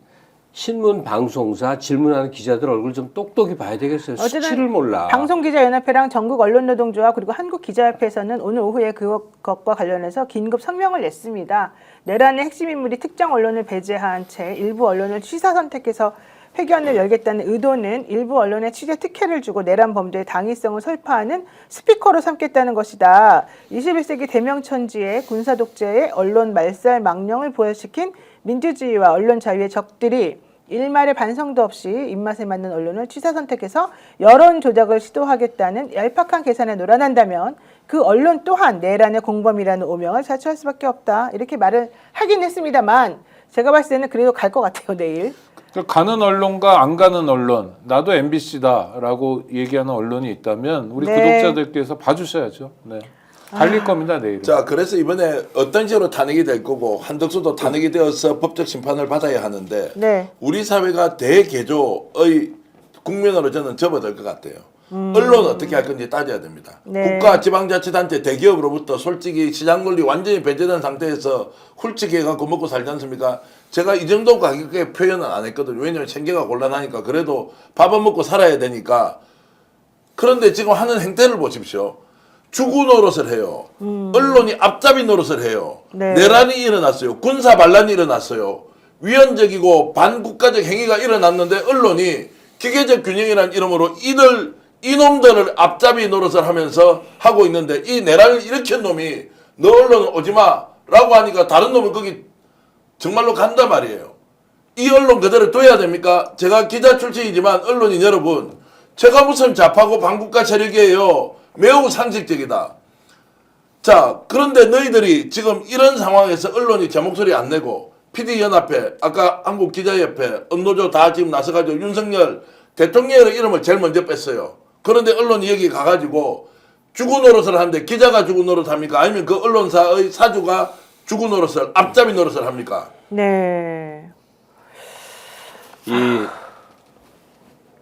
[SPEAKER 4] 신문 방송사 질문하는 기자들 얼굴 좀 똑똑히 봐야 되겠어요. 수치를 몰라.
[SPEAKER 1] 방송기자연합회랑 전국언론노동조합 그리고 한국기자협회에서는 오늘 오후에 그것과 관련해서 긴급 성명을 냈습니다. 내란의 핵심 인물이 특정 언론을 배제한 채 일부 언론을 취사 선택해서 회견을 열겠다는 의도는 일부 언론에 취재 특혜를 주고 내란 범죄의 당위성을 설파하는 스피커로 삼겠다는 것이다. 21세기 대명천지의 군사독재의 언론 말살 망령을 부활시킨 민주주의와 언론 자유의 적들이 일말의 반성도 없이 입맛에 맞는 언론을 취사 선택해서 여론 조작을 시도하겠다는 얄팍한 계산에 놀아난다면 그 언론 또한 내란의 공범이라는 오명을 자초할 수밖에 없다. 이렇게 말을 하긴 했습니다만 제가 봤을 때는 그래도 갈 것 같아요, 내일.
[SPEAKER 3] 가는 언론과 안 가는 언론, 나도 MBC다라고 얘기하는 언론이 있다면 우리
[SPEAKER 1] 네.
[SPEAKER 3] 구독자들께서 봐주셔야죠. 네. 달릴 겁니다, 내일.
[SPEAKER 2] 자, 그래서 이번에 어떤 식으로 탄핵이 될 거고 한덕수도 탄핵이 되어서 법적 심판을 받아야 하는데
[SPEAKER 1] 네.
[SPEAKER 2] 우리 사회가 대개조의 국면으로 저는 접어들 것 같아요. 언론 어떻게 할 건지 따져야 됩니다.
[SPEAKER 1] 네.
[SPEAKER 2] 국가 지방자치단체 대기업으로부터 솔직히 시장 논리 완전히 배제된 상태에서 훌쩍해갖고 먹고 살지 않습니까? 제가 이 정도 가격에 표현은 안 했거든요. 왜냐하면 생계가 곤란하니까. 그래도 밥은 먹고 살아야 되니까. 그런데 지금 하는 행태를 보십시오. 주구 노릇을 해요. 언론이 앞잡이 노릇을 해요.
[SPEAKER 1] 네.
[SPEAKER 2] 내란이 일어났어요. 군사 반란이 일어났어요. 위헌적이고 반국가적 행위가 일어났는데 언론이 기계적 균형이라는 이름으로 이놈들을 앞잡이 노릇을 하면서 하고 있는데 이 내란을 일으킨 놈이 너 언론 오지마 라고 하니까 다른 놈은 거기 정말로 간단 말이에요. 이 언론 그대로 둬야 됩니까? 제가 기자 출신이지만 언론인 여러분, 제가 무슨 좌파고 반국가 세력이에요. 매우 상식적이다. 자, 그런데 너희들이 지금 이런 상황에서 언론이 제 목소리 안 내고 PD연합회, 아까 한국기자협회, 업노조 다 지금 나서가지고 윤석열 대통령의 이름을 제일 먼저 뺐어요. 그런데 언론이 여기 가가지고 주구 노릇을 하는데 기자가 주구 노릇합니까? 아니면 그 언론사의 사주가 주구 노릇을 앞잡이 노릇을 합니까?
[SPEAKER 1] 네.
[SPEAKER 4] 이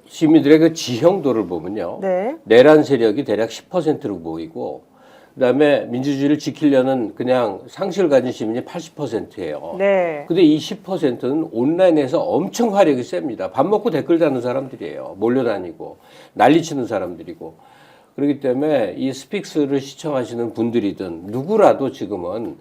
[SPEAKER 4] 시민들의 그 지형도를 보면요.
[SPEAKER 1] 네.
[SPEAKER 4] 내란 세력이 대략 10%로 보이고, 그다음에 민주주의를 지키려는 그냥 상식을 가진 시민이 80%예요.
[SPEAKER 1] 네.
[SPEAKER 4] 근데 이 10%는 온라인에서 엄청 화력이 셉니다. 밥 먹고 댓글 다는 사람들이에요. 몰려다니고 난리치는 사람들이고. 그렇기 때문에 이 스픽스를 시청하시는 분들이든 누구라도 지금은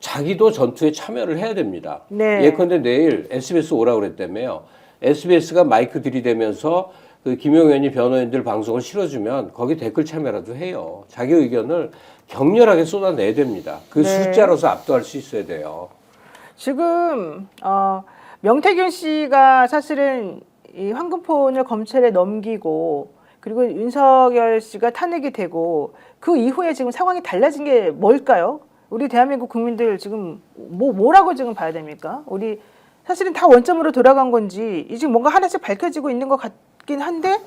[SPEAKER 4] 자기도 전투에 참여를 해야 됩니다.
[SPEAKER 1] 네.
[SPEAKER 4] 예컨대 내일 SBS 오라고 그랬다며요. SBS가 마이크 들이대면서 그 김용현이 변호인들 방송을 실어주면 거기 댓글 참여라도 해요. 자기 의견을 격렬하게 쏟아내야 됩니다. 그
[SPEAKER 1] 네.
[SPEAKER 4] 숫자로서 압도할 수 있어야 돼요.
[SPEAKER 1] 지금 명태균 씨가 사실은 이 황금폰을 검찰에 넘기고 그리고 윤석열 씨가 탄핵이 되고 그 이후에 지금 상황이 달라진 게 뭘까요? 우리 대한민국 국민들 지금 뭐라고 지금 봐야 됩니까? 우리 사실은 다 원점으로 돌아간 건지 이제 뭔가 하나씩 밝혀지고 있는 것 같긴 한데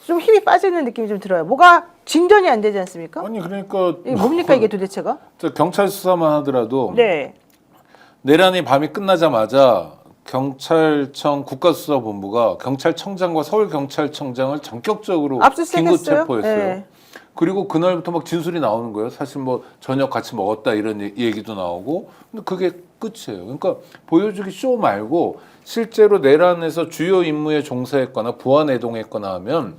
[SPEAKER 1] 좀 힘이 빠지는 느낌이 좀 들어요. 뭐가 진전이 안 되지 않습니까?
[SPEAKER 3] 아니 그러니까
[SPEAKER 1] 이게 뭡니까 이게 도대체가?
[SPEAKER 3] 저 경찰 수사만 하더라도
[SPEAKER 1] 네.
[SPEAKER 3] 내란이 밤이 끝나자마자 경찰청 국가수사본부가 경찰청장과 서울경찰청장을 전격적으로 긴급
[SPEAKER 1] 압수수색했어요?
[SPEAKER 3] 체포했어요.
[SPEAKER 1] 네.
[SPEAKER 3] 그리고 그날부터 막 진술이 나오는 거예요. 사실 뭐 저녁 같이 먹었다 이런 얘기도 나오고. 근데 그게 끝이에요. 그러니까 보여주기 쇼 말고 실제로 내란에서 주요 임무에 종사했거나 부안해동했거나 하면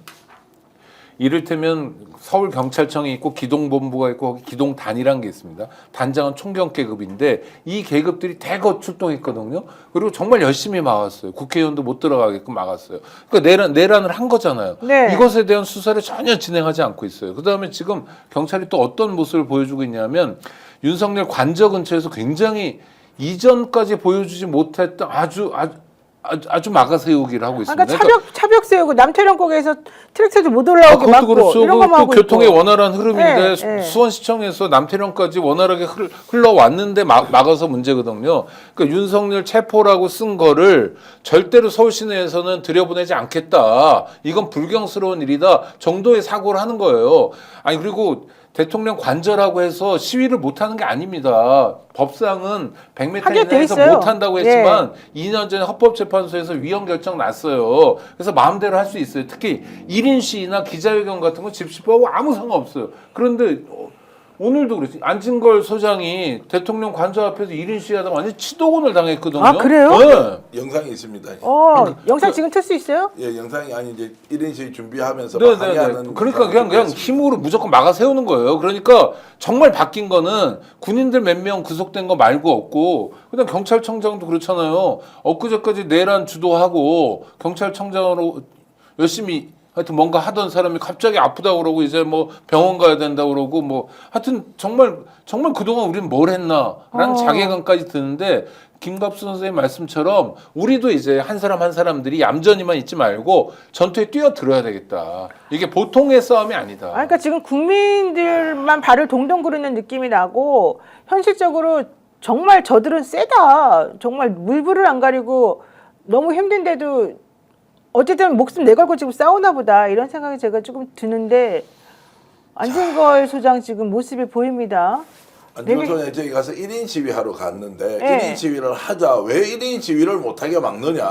[SPEAKER 3] 이를테면 서울경찰청이 있고 기동본부가 있고 거기 기동단이라는 게 있습니다. 단장은 총경계급인데 이 계급들이 대거 출동했거든요. 그리고 정말 열심히 막았어요. 국회의원도 못 들어가게끔 막았어요. 그러니까 내란을 한 거잖아요.
[SPEAKER 1] 네.
[SPEAKER 3] 이것에 대한 수사를 전혀 진행하지 않고 있어요. 그다음에 지금 경찰이 또 어떤 모습을 보여주고 있냐면 윤석열 관저 근처에서 굉장히 이전까지 보여주지 못했던 아주 막아세우기를 하고 있습니다.
[SPEAKER 1] 그러니까 차벽 세우고 남태령곡에서 트랙터도 못 올라오게
[SPEAKER 3] 그것도
[SPEAKER 1] 막고
[SPEAKER 3] 그렇죠.
[SPEAKER 1] 이런 것만
[SPEAKER 3] 또
[SPEAKER 1] 하고
[SPEAKER 3] 교통의
[SPEAKER 1] 있고.
[SPEAKER 3] 원활한 흐름인데
[SPEAKER 1] 네, 네.
[SPEAKER 3] 수원시청에서 남태령까지 원활하게 흘러왔는데 막아서 문제거든요. 그러니까 윤석열 체포라고 쓴 거를 절대로 서울 시내에서는 들여보내지 않겠다. 이건 불경스러운 일이다 정도의 사고를 하는 거예요. 아니 그리고 대통령 관저라고 해서 시위를 못하는 게 아닙니다. 법상은 100m
[SPEAKER 1] 하게 돼
[SPEAKER 3] 이내에서
[SPEAKER 1] 있어요.
[SPEAKER 3] 못한다고 했지만 2년 전에 헌법재판소에서 위헌 결정 났어요. 그래서 마음대로 할 수 있어요. 특히 1인 시위나 기자회견 같은 거 집시법하고 아무 상관없어요. 그런데 오늘도 그렇지. 안진걸 소장이 대통령 관저 앞에서 1인 시위하다가 완전 치도곤을 당했거든요.
[SPEAKER 1] 아, 그래요?
[SPEAKER 3] 네.
[SPEAKER 2] 영상이 있습니다.
[SPEAKER 1] 영상 지금 틀 수 있어요?
[SPEAKER 2] 예, 영상이 아니 이제 1인 시위 준비하면서 막
[SPEAKER 3] 네네네.
[SPEAKER 2] 항의하는
[SPEAKER 3] 그러니까
[SPEAKER 2] 영상을
[SPEAKER 3] 그냥
[SPEAKER 2] 찍고
[SPEAKER 3] 힘으로 무조건 막아 세우는 거예요. 그러니까 정말 바뀐 거는 군인들 몇 명 구속된 거 말고 없고, 그다음 경찰청장도 그렇잖아요. 엊그제까지 내란 주도하고 경찰청장으로 열심히 하여튼 뭔가 하던 사람이 갑자기 아프다고 그러고 이제 뭐 병원 가야 된다고 그러고 뭐 하여튼 정말 그동안 우리는 뭘 했나라는 자괴감까지 드는데, 김갑수 선생님 말씀처럼 우리도 이제 한 사람 한 사람들이 얌전히만 있지 말고 전투에 뛰어들어야 되겠다. 이게 보통의 싸움이 아니다.
[SPEAKER 1] 그러니까 지금 국민들만 발을 동동 구르는 느낌이 나고 현실적으로 정말 저들은 세다. 정말 물불을 안 가리고 너무 힘든데도 어쨌든 목숨 내걸고 지금 싸우나 보다 이런 생각이 제가 조금 드는데 안진걸 소장 지금 모습이 보입니다.
[SPEAKER 2] 안진걸 소장이 저기 가서 1인 시위하러 갔는데
[SPEAKER 1] 네.
[SPEAKER 2] 1인 시위를 하자 왜 1인 시위를 못하게 막느냐.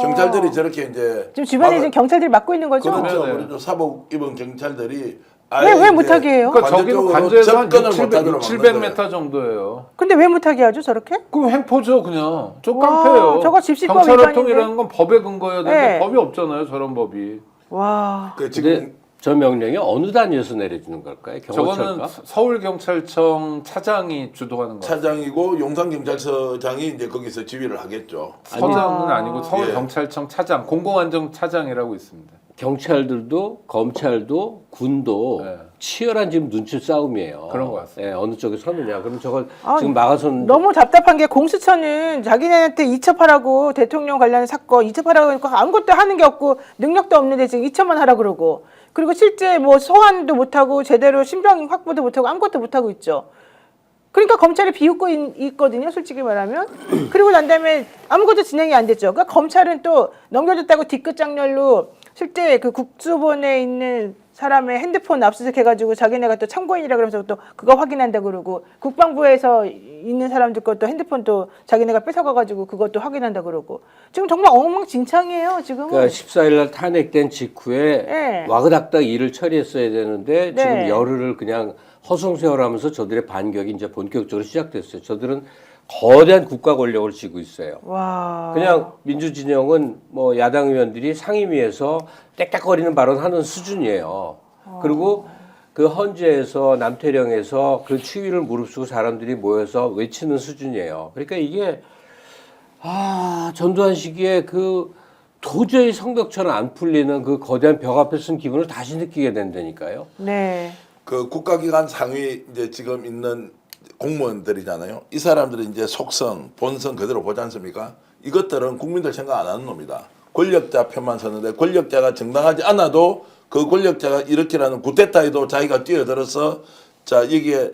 [SPEAKER 2] 경찰들이 저렇게 이제
[SPEAKER 1] 지금 주변에 지금 경찰들이 막고 있는 거죠?
[SPEAKER 2] 그렇죠.
[SPEAKER 3] 네네.
[SPEAKER 2] 그래도 사복 입은 경찰들이
[SPEAKER 1] 왜 못하게 해요?
[SPEAKER 3] 그러니까 저기는 관저에서 한
[SPEAKER 2] 접근을
[SPEAKER 3] 6,
[SPEAKER 2] 못하도록
[SPEAKER 3] 700m 정도예요.
[SPEAKER 1] 근데 왜 못하게 하죠 저렇게?
[SPEAKER 3] 그 횡포죠 그냥. 저 깡패예요.
[SPEAKER 1] 저거 집시법
[SPEAKER 3] 경찰활동이라는 건 법에 근거해야 되는데
[SPEAKER 1] 네.
[SPEAKER 3] 법이 없잖아요. 저런 법이.
[SPEAKER 1] 와.
[SPEAKER 2] 그 지금
[SPEAKER 4] 근데 저 명령이 어느 단위에서 내려지는 걸까요?
[SPEAKER 3] 저거는
[SPEAKER 4] 경호처일까?
[SPEAKER 3] 서울경찰청 차장이 주도하는 거예요.
[SPEAKER 2] 차장이고 용산경찰서장이 이제 거기서 지휘를 하겠죠.
[SPEAKER 3] 서장은 아니고
[SPEAKER 2] 예.
[SPEAKER 3] 서울경찰청 차장, 공공안전차장이라고 있습니다.
[SPEAKER 4] 경찰들도 검찰도 군도
[SPEAKER 3] 네.
[SPEAKER 4] 치열한 지금 눈치 싸움이에요.
[SPEAKER 3] 그런 것 같습니다.
[SPEAKER 4] 예, 어느 쪽에 서느냐. 그럼 저걸 지금 막아서는
[SPEAKER 1] 너무 답답한 게 공수처는 자기네한테 이첩하라고 대통령 관련 사건 이첩하라고 하니까 아무것도 하는 게 없고 능력도 없는데 지금 이첩만 하라 그러고, 그리고 실제 뭐 소환도 못하고 제대로 신병 확보도 못하고 아무것도 못하고 있죠. 그러니까 검찰이 비웃고 있거든요, 솔직히 말하면. 그리고 난 다음에 아무것도 진행이 안 됐죠. 그러니까 검찰은 또 넘겨줬다고 뒤끝장렬로 실제 그 국수본에 있는 사람의 핸드폰 압수수색해가지고 자기네가 또 참고인이라 그러면서 또 그거 확인한다 그러고 국방부에서 있는 사람들 것도 핸드폰 또 자기네가 뺏어가가지고 그것도 확인한다 그러고 지금 정말 엉망진창이에요 지금은.
[SPEAKER 4] 그러니까 14일 날 탄핵된 직후에
[SPEAKER 1] 네.
[SPEAKER 4] 와그닥닥 일을 처리했어야 되는데
[SPEAKER 1] 네.
[SPEAKER 4] 지금 열흘을 그냥 허송세월하면서 저들의 반격이 이제 본격적으로 시작됐어요. 저들은 거대한 국가 권력을 쥐고 있어요.
[SPEAKER 1] 와.
[SPEAKER 4] 그냥 민주진영은 뭐 야당 의원들이 상임위에서 땡땡거리는 발언하는 수준이에요. 그리고 그 헌재에서 남태령에서 그 추위를 무릅쓰고 사람들이 모여서 외치는 수준이에요. 그러니까 이게 전두환 시기에 그 도저히 성벽처럼 안 풀리는 그 거대한 벽 앞에 쓴 기분을 다시 느끼게 된다니까요.
[SPEAKER 1] 네.
[SPEAKER 2] 그 국가기관 상위 이제 지금 있는 공무원들이잖아요. 이 사람들은 이제 속성, 본성 그대로 보지 않습니까? 이것들은 국민들 생각 안 하는 놈이다. 권력자 편만 서는데 권력자가 정당하지 않아도 그 권력자가 이렇게라는 구테타에도 자기가 뛰어들어서 자 여기에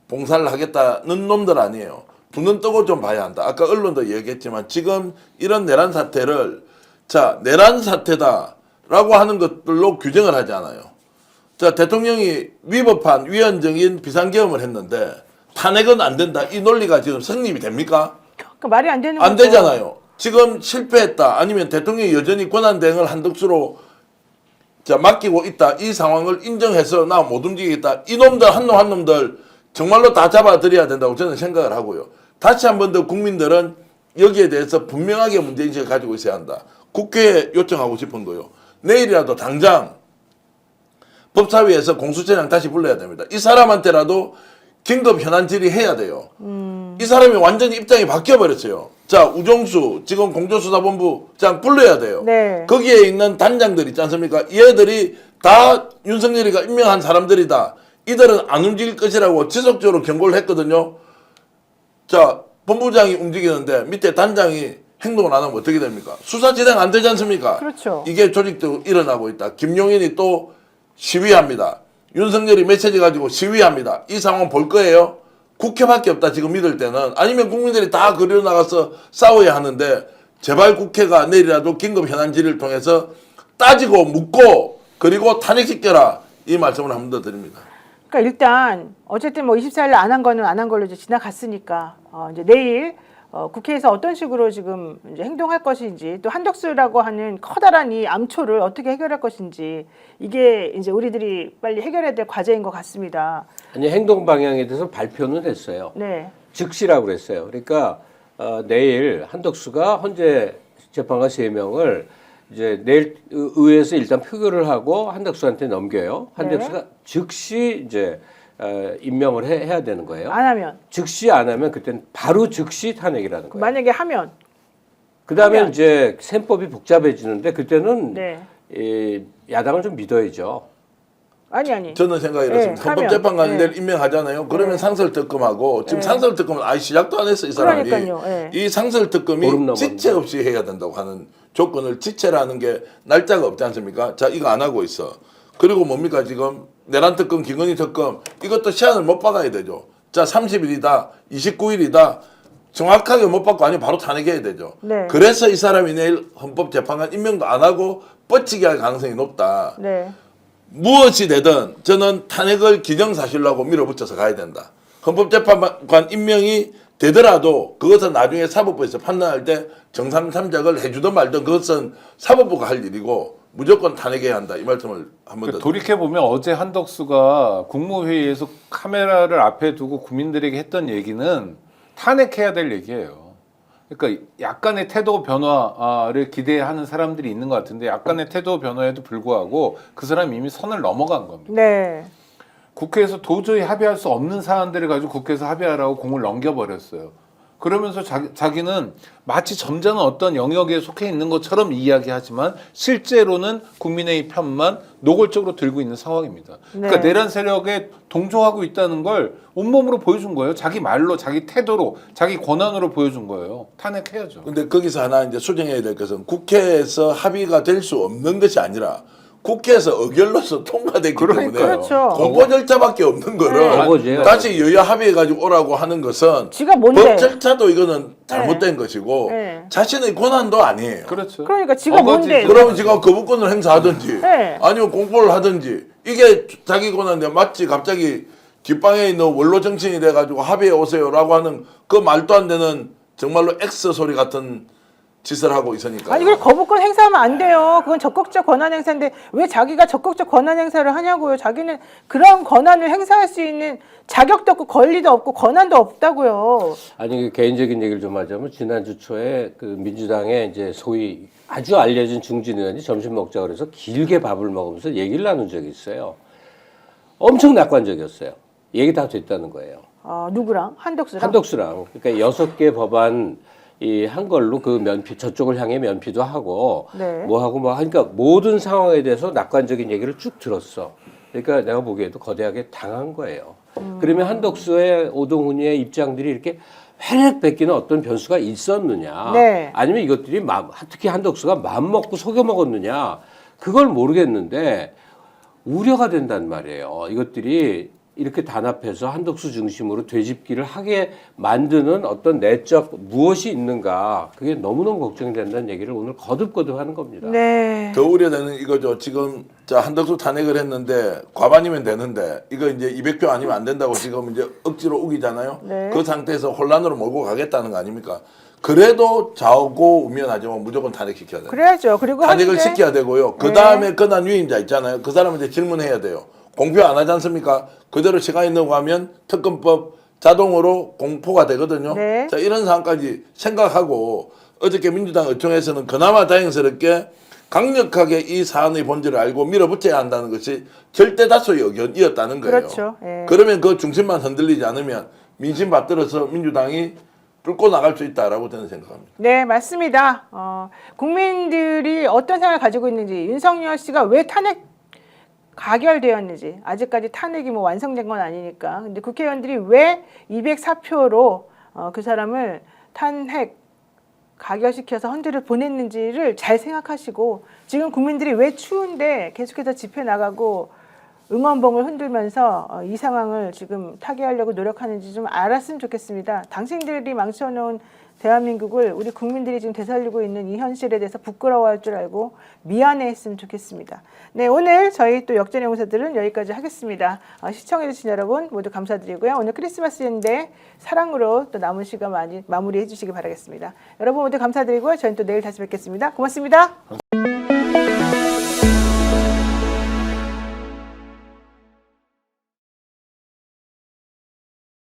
[SPEAKER 2] 봉사를 하겠다는 놈들 아니에요. 두 눈 뜨고 좀 봐야 한다. 아까 언론도 얘기했지만 지금 이런 내란 사태를 자 내란 사태다라고 하는 것들로 규정을 하지 않아요. 자 대통령이 위법한 위헌적인 비상계엄을 했는데 탄핵은 안 된다. 이 논리가 지금 성립이 됩니까?
[SPEAKER 1] 그 말이 안 되는
[SPEAKER 2] 안
[SPEAKER 1] 거죠.
[SPEAKER 2] 되잖아요. 지금 실패했다. 아니면 대통령이 여전히 권한대행을 한덕수로 자 맡기고 있다. 이 상황을 인정해서 나 못 움직이겠다. 이놈들 한 놈 한 놈들 정말로 다 잡아들여야 된다고 저는 생각을 하고요. 다시 한 번 더 국민들은 여기에 대해서 분명하게 문제인식을 가지고 있어야 한다. 국회에 요청하고 싶은 거요. 내일이라도 당장 법사위에서 공수처장 다시 불러야 됩니다. 이 사람한테라도 긴급 현안 질의해야 돼요. 이 사람이 완전히 입장이 바뀌어버렸어요. 자 우정수 지금 공조수사본부장 불러야 돼요.
[SPEAKER 1] 네.
[SPEAKER 2] 거기에 있는 단장들 있지 않습니까? 얘들이 다 윤석열이가 임명한 사람들이다. 이들은 안 움직일 것이라고 지속적으로 경고를 했거든요. 자 본부장이 움직이는데 밑에 단장이 행동을 안 하면 어떻게 됩니까? 수사 진행 안 되지 않습니까?
[SPEAKER 1] 그렇죠.
[SPEAKER 2] 이게 조직도 일어나고 있다. 김용인이 또 시위합니다. 윤석열이 메시지 가지고 시위합니다. 이 상황 볼 거예요? 국회밖에 없다 지금 믿을 때는. 아니면 국민들이 다 그려 나가서 싸워야 하는데 제발 국회가 내일이라도 긴급 현안 질의를 통해서 따지고 묻고 그리고 탄핵시켜라. 이 말씀을 한 번 더 드립니다.
[SPEAKER 1] 그러니까 일단 어쨌든 뭐 24일 안 한 거는 안 한 걸로 이제 지나갔으니까 이제 내일 국회에서 어떤 식으로 지금 이제 행동할 것인지 또 한덕수라고 하는 커다란 이 암초를 어떻게 해결할 것인지 이게 이제 우리들이 빨리 해결해야 될 과제인 것 같습니다.
[SPEAKER 4] 아니 행동 방향에 대해서 발표는 했어요.
[SPEAKER 1] 네.
[SPEAKER 4] 즉시라고 그랬어요. 그러니까 내일 한덕수가 헌재 재판관 3명을 이제 내일 의회에서 일단 표결을 하고 한덕수한테 넘겨요. 한덕수가 즉시 이제 임명을 해야 되는 거예요.
[SPEAKER 1] 안 하면
[SPEAKER 4] 즉시 안 하면 그때는 바로 즉시 탄핵이라는 거예요.
[SPEAKER 1] 만약에 하면
[SPEAKER 4] 그다음에
[SPEAKER 1] 하면.
[SPEAKER 4] 이제 셈법이 복잡해지는데 그때는
[SPEAKER 1] 네.
[SPEAKER 4] 이 야당을 좀 믿어야죠.
[SPEAKER 1] 아니.
[SPEAKER 2] 저는 생각이 이렇습니다.
[SPEAKER 1] 네,
[SPEAKER 2] 헌법재판관들
[SPEAKER 1] 네.
[SPEAKER 2] 임명하잖아요. 그러면
[SPEAKER 1] 네.
[SPEAKER 2] 상설특검하고 지금
[SPEAKER 1] 네.
[SPEAKER 2] 상설특검은 아예 시작도 안 했어 이 사람이.
[SPEAKER 1] 그러니까요. 네.
[SPEAKER 2] 이
[SPEAKER 4] 보름
[SPEAKER 2] 상설특검이
[SPEAKER 4] 넘었는데.
[SPEAKER 2] 지체 없이 해야 된다고 하는 조건을 지체라는 게 날짜가 없지 않습니까? 자 이거 안 하고 있어. 그리고 뭡니까 지금 내란특검, 김건희특검 이것도 시한을 못 박아야 되죠. 자 30일이다, 29일이다. 정확하게 못 받고 아니면 바로 탄핵해야 되죠.
[SPEAKER 1] 네.
[SPEAKER 2] 그래서 이 사람이 내일 헌법재판관 임명도 안 하고 뻗치게 할 가능성이 높다.
[SPEAKER 1] 네.
[SPEAKER 2] 무엇이 되든 저는 탄핵을 기정사실로 하고 밀어붙여서 가야 된다. 헌법재판관 임명이 되더라도 그것은 나중에 사법부에서 판단할 때 정상 참작을 해주든 말든 그것은 사법부가 할 일이고 무조건 탄핵해야 한다. 이 말씀을 한 번 더.
[SPEAKER 3] 돌이켜보면 어제 한덕수가 국무회의에서 카메라를 앞에 두고 국민들에게 했던 얘기는 탄핵해야 될 얘기예요. 그러니까 약간의 태도 변화를 기대하는 사람들이 있는 것 같은데 약간의 태도 변화에도 불구하고 그 사람이 이미 선을 넘어간 겁니다.
[SPEAKER 1] 네.
[SPEAKER 3] 국회에서 도저히 합의할 수 없는 사안들을 가지고 국회에서 합의하라고 공을 넘겨버렸어요. 그러면서 자기는 마치 점잖은 어떤 영역에 속해 있는 것처럼 이야기하지만 실제로는 국민의 편만 노골적으로 들고 있는 상황입니다. 그러니까
[SPEAKER 1] 네.
[SPEAKER 3] 내란 세력에 동조하고 있다는 걸 온몸으로 보여준 거예요. 자기 말로, 자기 태도로, 자기 권한으로 보여준 거예요. 탄핵해야죠.
[SPEAKER 2] 근데 거기서 하나 이제 수정해야 될 것은 국회에서 합의가 될 수 없는 것이 아니라 국회에서 의결로서 통과되기 때문에
[SPEAKER 1] 그렇죠.
[SPEAKER 2] 공고 절차밖에 없는 거를
[SPEAKER 4] 그거죠.
[SPEAKER 2] 다시 여야 합의해가지고 오라고 하는 것은
[SPEAKER 1] 지가 뭔데?
[SPEAKER 2] 법 절차도 이거는 잘못된 것이고
[SPEAKER 1] 네.
[SPEAKER 2] 자신의 권한도 아니에요.
[SPEAKER 3] 그렇죠.
[SPEAKER 1] 그러니까 지가 뭔데?
[SPEAKER 2] 그러면 지가 거부권을 행사하든지
[SPEAKER 1] 네.
[SPEAKER 2] 아니면 공고를 하든지 이게 자기 권한인데 마치 갑자기 뒷방에 있는 원로 정치인이 돼가지고 합의해 오세요라고 하는 그 말도 안 되는 정말로 X 소리 같은 짓을 하고 있으니까.
[SPEAKER 1] 아니, 이걸 거부권 행사하면 안 돼요. 그건 적극적 권한 행사인데 왜 자기가 적극적 권한 행사를 하냐고요. 자기는 그런 권한을 행사할 수 있는 자격도 없고 권리도 없고 권한도 없다고요.
[SPEAKER 4] 아니 그 개인적인 얘기를 좀 하자면 지난주 초에 그 민주당의 이제 소위 아주 알려진 중진 의원이 점심 먹자 그래서 길게 밥을 먹으면서 얘기를 나눈 적이 있어요. 엄청 낙관적이었어요. 얘기 다 됐다는 거예요.
[SPEAKER 1] 누구랑? 한덕수랑?
[SPEAKER 4] 한덕수랑. 그러니까 6개 법안 이 한 걸로 그 면피 저쪽을 향해 면피도 하고
[SPEAKER 1] 네.
[SPEAKER 4] 뭐 하고 뭐 하니까 모든 상황에 대해서 낙관적인 얘기를 쭉 들었어. 그러니까 내가 보기에도 거대하게 당한 거예요. 그러면 한덕수의 오동훈이의 입장들이 이렇게 회렉 뺏기는 어떤 변수가 있었느냐?
[SPEAKER 1] 네.
[SPEAKER 4] 아니면 이것들이 특히 한덕수가 마음 먹고 속여 먹었느냐? 그걸 모르겠는데 우려가 된단 말이에요. 이것들이 이렇게 단합해서 한덕수 중심으로 되짚기를 하게 만드는 어떤 내적 무엇이 있는가, 그게 너무너무 걱정이 된다는 얘기를 오늘 거듭거듭 하는 겁니다.
[SPEAKER 1] 네.
[SPEAKER 2] 더 우려되는 이거죠. 지금 자 한덕수 탄핵을 했는데 과반이면 되는데 이거 이제 200표 아니면 안 된다고 지금 이제 억지로 우기잖아요.
[SPEAKER 1] 네.
[SPEAKER 2] 그 상태에서 혼란으로 몰고 가겠다는 거 아닙니까? 그래도 좌우고우면하지만 무조건 탄핵시켜야 돼요.
[SPEAKER 1] 그래야죠. 그리고
[SPEAKER 2] 탄핵을
[SPEAKER 1] 하는데
[SPEAKER 2] 시켜야 되고요. 그 다음에 권한 유임자 있잖아요. 그 사람한테 질문해야 돼요. 공표 안 하지 않습니까? 그대로 시간이 넘어가면 특검법 자동으로 공포가 되거든요.
[SPEAKER 1] 네.
[SPEAKER 2] 자, 이런 상황까지 생각하고 어저께 민주당 의총에서는 그나마 다행스럽게 강력하게 이 사안의 본질을 알고 밀어붙여야 한다는 것이 절대 다수의 의견이었다는 거예요.
[SPEAKER 1] 그렇죠. 예.
[SPEAKER 2] 그러면 그 중심만 흔들리지 않으면 민심 받들어서 민주당이 뚫고 나갈 수 있다라고 저는 생각합니다.
[SPEAKER 1] 네, 맞습니다. 국민들이 어떤 생각을 가지고 있는지, 윤석열 씨가 왜 탄핵 가결되었는지, 아직까지 탄핵이 뭐 완성된 건 아니니까. 근데 국회의원들이 왜 204표로 그 사람을 탄핵 가결시켜서 헌재를 보냈는지를 잘 생각하시고, 지금 국민들이 왜 추운데 계속해서 집회 나가고 응원봉을 흔들면서 이 상황을 지금 타개하려고 노력하는지 좀 알았으면 좋겠습니다. 당신들이 망쳐놓은 대한민국을 우리 국민들이 지금 되살리고 있는 이 현실에 대해서 부끄러워할 줄 알고 미안해했으면 좋겠습니다. 네, 오늘 저희 또 역전의 용사들은 여기까지 하겠습니다. 시청해주신 여러분 모두 감사드리고요. 오늘 크리스마스인데 사랑으로 또 남은 시간 많이 마무리해 주시기 바라겠습니다. 여러분 모두 감사드리고요. 저희는 또 내일 다시 뵙겠습니다. 고맙습니다.